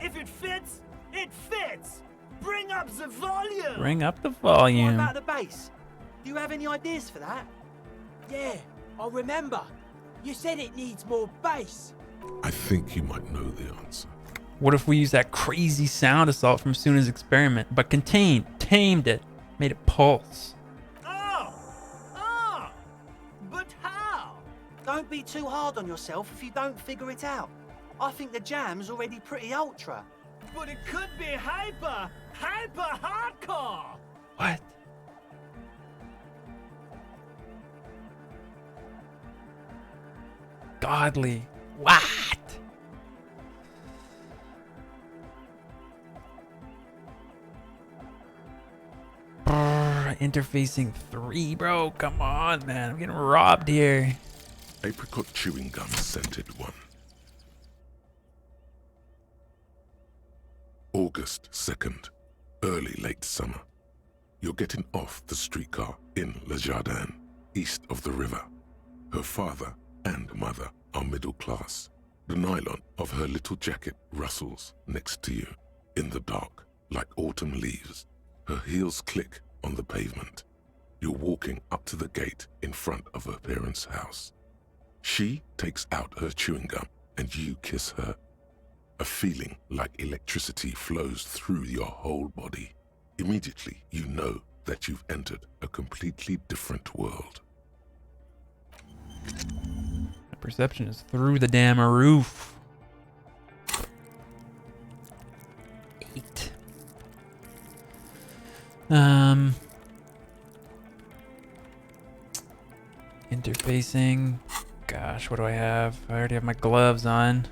if it fits, it fits. Bring up the volume. Bring up the What volume. about the bass? Do you have any ideas for that? Yeah, I remember. You said it needs more bass. I think you might know the answer. What if we use that crazy sound assault from Suna's experiment, but tamed it, made it pulse? But how? Don't be too hard on yourself if you don't figure it out. I think the jam's already pretty ultra. But it could be hyper hardcore. What? Godly. What? Interfacing 3, bro. Come on, man. I'm getting robbed here. Apricot chewing gum scented one. August 2nd, early late summer. You're getting off the streetcar in Le Jardin, east of the river. Her father and mother are middle class. The nylon of her little jacket rustles next to you in the dark like autumn leaves. Her heels click on the pavement. You're walking up to the gate in front of her parents' house. She takes out her chewing gum and you kiss her. A feeling like electricity flows through your whole body. Immediately, you know that you've entered a completely different world. My perception is through the damn roof. 8. Interfacing. Gosh, what do I have? I already have my gloves on.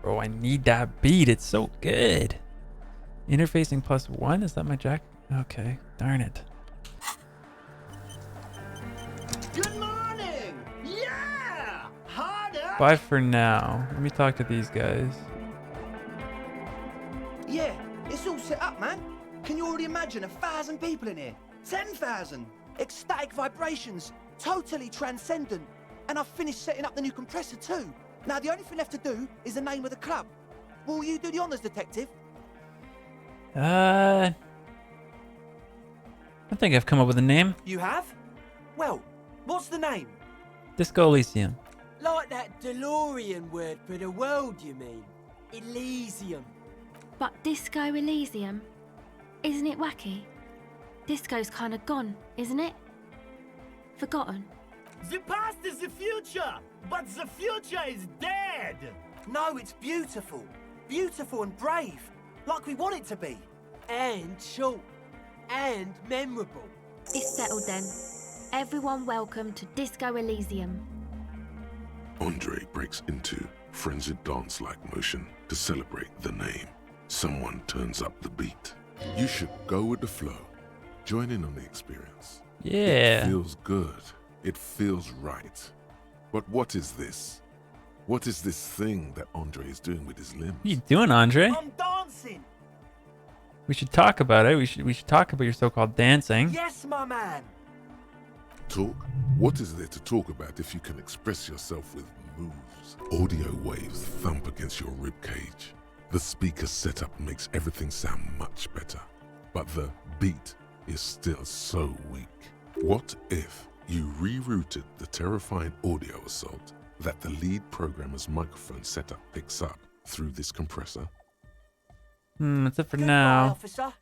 Bro, I need that beat. It's so good. Interfacing +1? Is that my jack? Okay. Darn it. Good morning. Yeah. Harder. Bye for now. Let me talk to these guys. Yeah, it's all set up, man. Can you already imagine 1,000 people in here? 10,000. Ecstatic vibrations. Totally transcendent. And I've finished setting up the new compressor too. Now the only thing left to do is the name of the club. Will you do the honours, detective? I think I've come up with a name. You have? Well, what's the name? Disco Elysium. Like that DeLorean word for the world, you mean? Elysium. But Disco Elysium? Isn't it wacky? Disco's kind of gone, isn't it? Forgotten. The past is the future, but the future is dead. No, it's beautiful. Beautiful and brave. Like we want it to be. And short. And memorable. It's settled then. Everyone welcome to Disco Elysium. Andre breaks into frenzied dance-like motion to celebrate the name. Someone turns up the beat. You should go with the flow. Join in on the experience. Yeah. It feels good. It feels right. But what is this? What is this thing that Andre is doing with his limbs? What are you doing, Andre? I'm dancing. We should talk about it. We should talk about your so-called dancing. Yes, my man. Talk? What is there to talk about if you can express yourself with moves? Audio waves thump against your ribcage. The speaker setup makes everything sound much better. But the beat is still so weak. What if you rerouted the terrifying audio assault that the lead programmer's microphone setup picks up through this compressor? That's it for Goodbye, now. officer.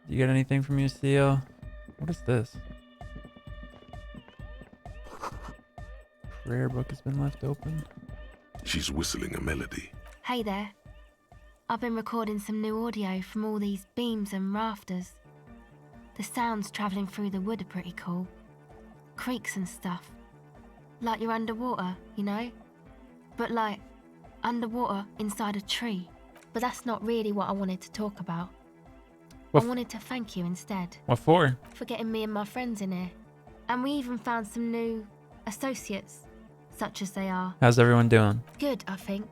You got anything from you, Seal? What is this? Prayer book has been left open. She's whistling a melody. Hey there. I've been recording some new audio from all these beams and rafters. The sounds travelling through the wood are pretty cool. Creaks and stuff. Like you're underwater, you know? But like, underwater inside a tree. But that's not really what I wanted to talk about. I wanted to thank you instead. What for? For getting me and my friends in here. And we even found some new associates, such as they are. How's everyone doing? Good, I think.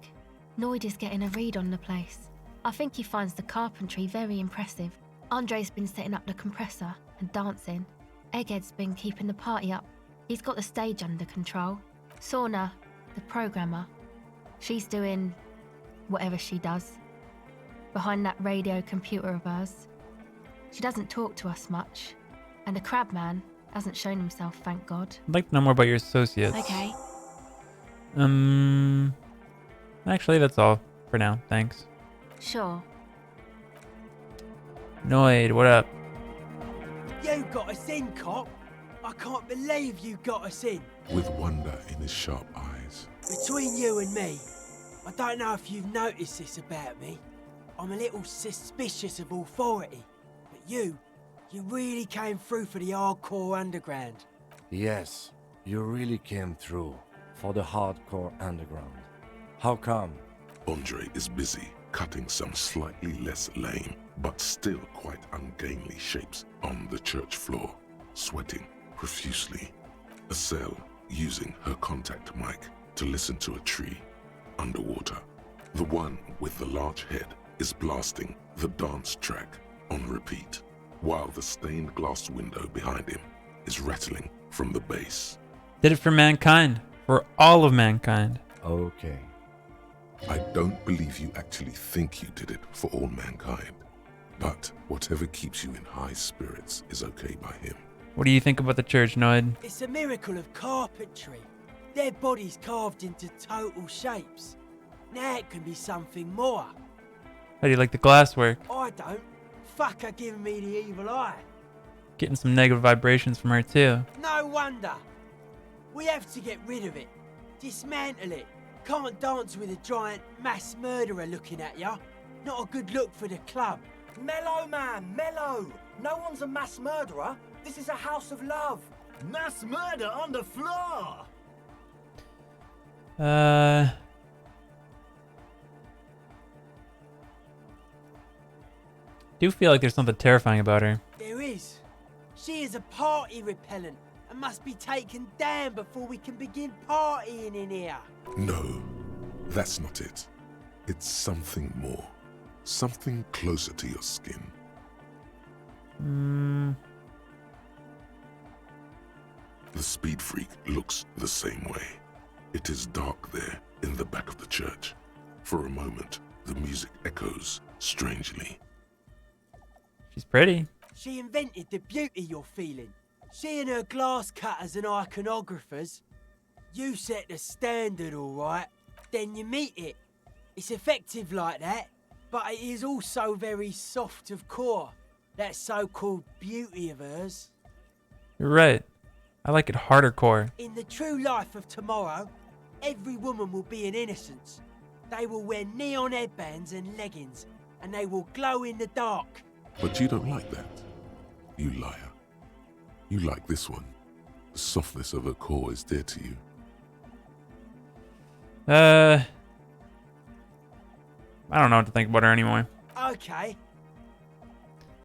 Noid is getting a read on the place. I think he finds the carpentry very impressive. Andre's been setting up the compressor and dancing. Egghead's been keeping the party up. He's got the stage under control. Sauna, the programmer, she's doing whatever she does. Behind that radio computer of hers. She doesn't talk to us much. And the Crabman hasn't shown himself, thank God. I'd like to know more about your associates. Okay. Actually, that's all for now. Thanks. Sure. Noid, what up? You got us in, cop. I can't believe you got us in. With wonder in his sharp eyes. Between you and me, I don't know if you've noticed this about me. I'm a little suspicious of authority. But you really came through for the hardcore underground. Yes, you really came through for the hardcore underground. How come? Andre is busy cutting some slightly less lame, but still quite ungainly shapes on the church floor, sweating profusely. Estelle using her contact mic to listen to a tree underwater. The one with the large head is blasting the dance track on repeat, while the stained glass window behind him is rattling from the bass. Did it for mankind. For all of mankind. Okay. I don't believe you actually think you did it for all mankind. But whatever keeps you in high spirits is okay by him. What do you think about the church, Noid? It's a miracle of carpentry. Their bodies carved into total shapes. Now it can be something more. How do you like the glasswork? I don't. Fuck her giving me the evil eye. Getting some negative vibrations from her too. No wonder. We have to get rid of it. Dismantle it. Can't dance with a giant mass murderer looking at ya. Not a good look for the club. Mellow, man, mellow. No one's a mass murderer. This is a house of love. Mass murder on the floor. Do feel like there's something terrifying about her. There is. She is a party repellent and must be taken down before we can begin partying in here. No, that's not it. It's something more. Something closer to your skin. The speed freak looks the same way. It is dark there in the back of the church. For a moment, the music echoes strangely. She's pretty. She invented the beauty you're feeling. She and her glass cutters and iconographers. You set the standard, all right. Then you meet it. It's effective like that, but it is also very soft of core. That so-called beauty of hers. You're right. I like it harder core. In the true life of tomorrow, every woman will be an innocence. They will wear neon headbands and leggings, and they will glow in the dark. But you don't like that, you liar. You like this one. The softness of her core is dear to you. I don't know what to think about her anymore. Okay,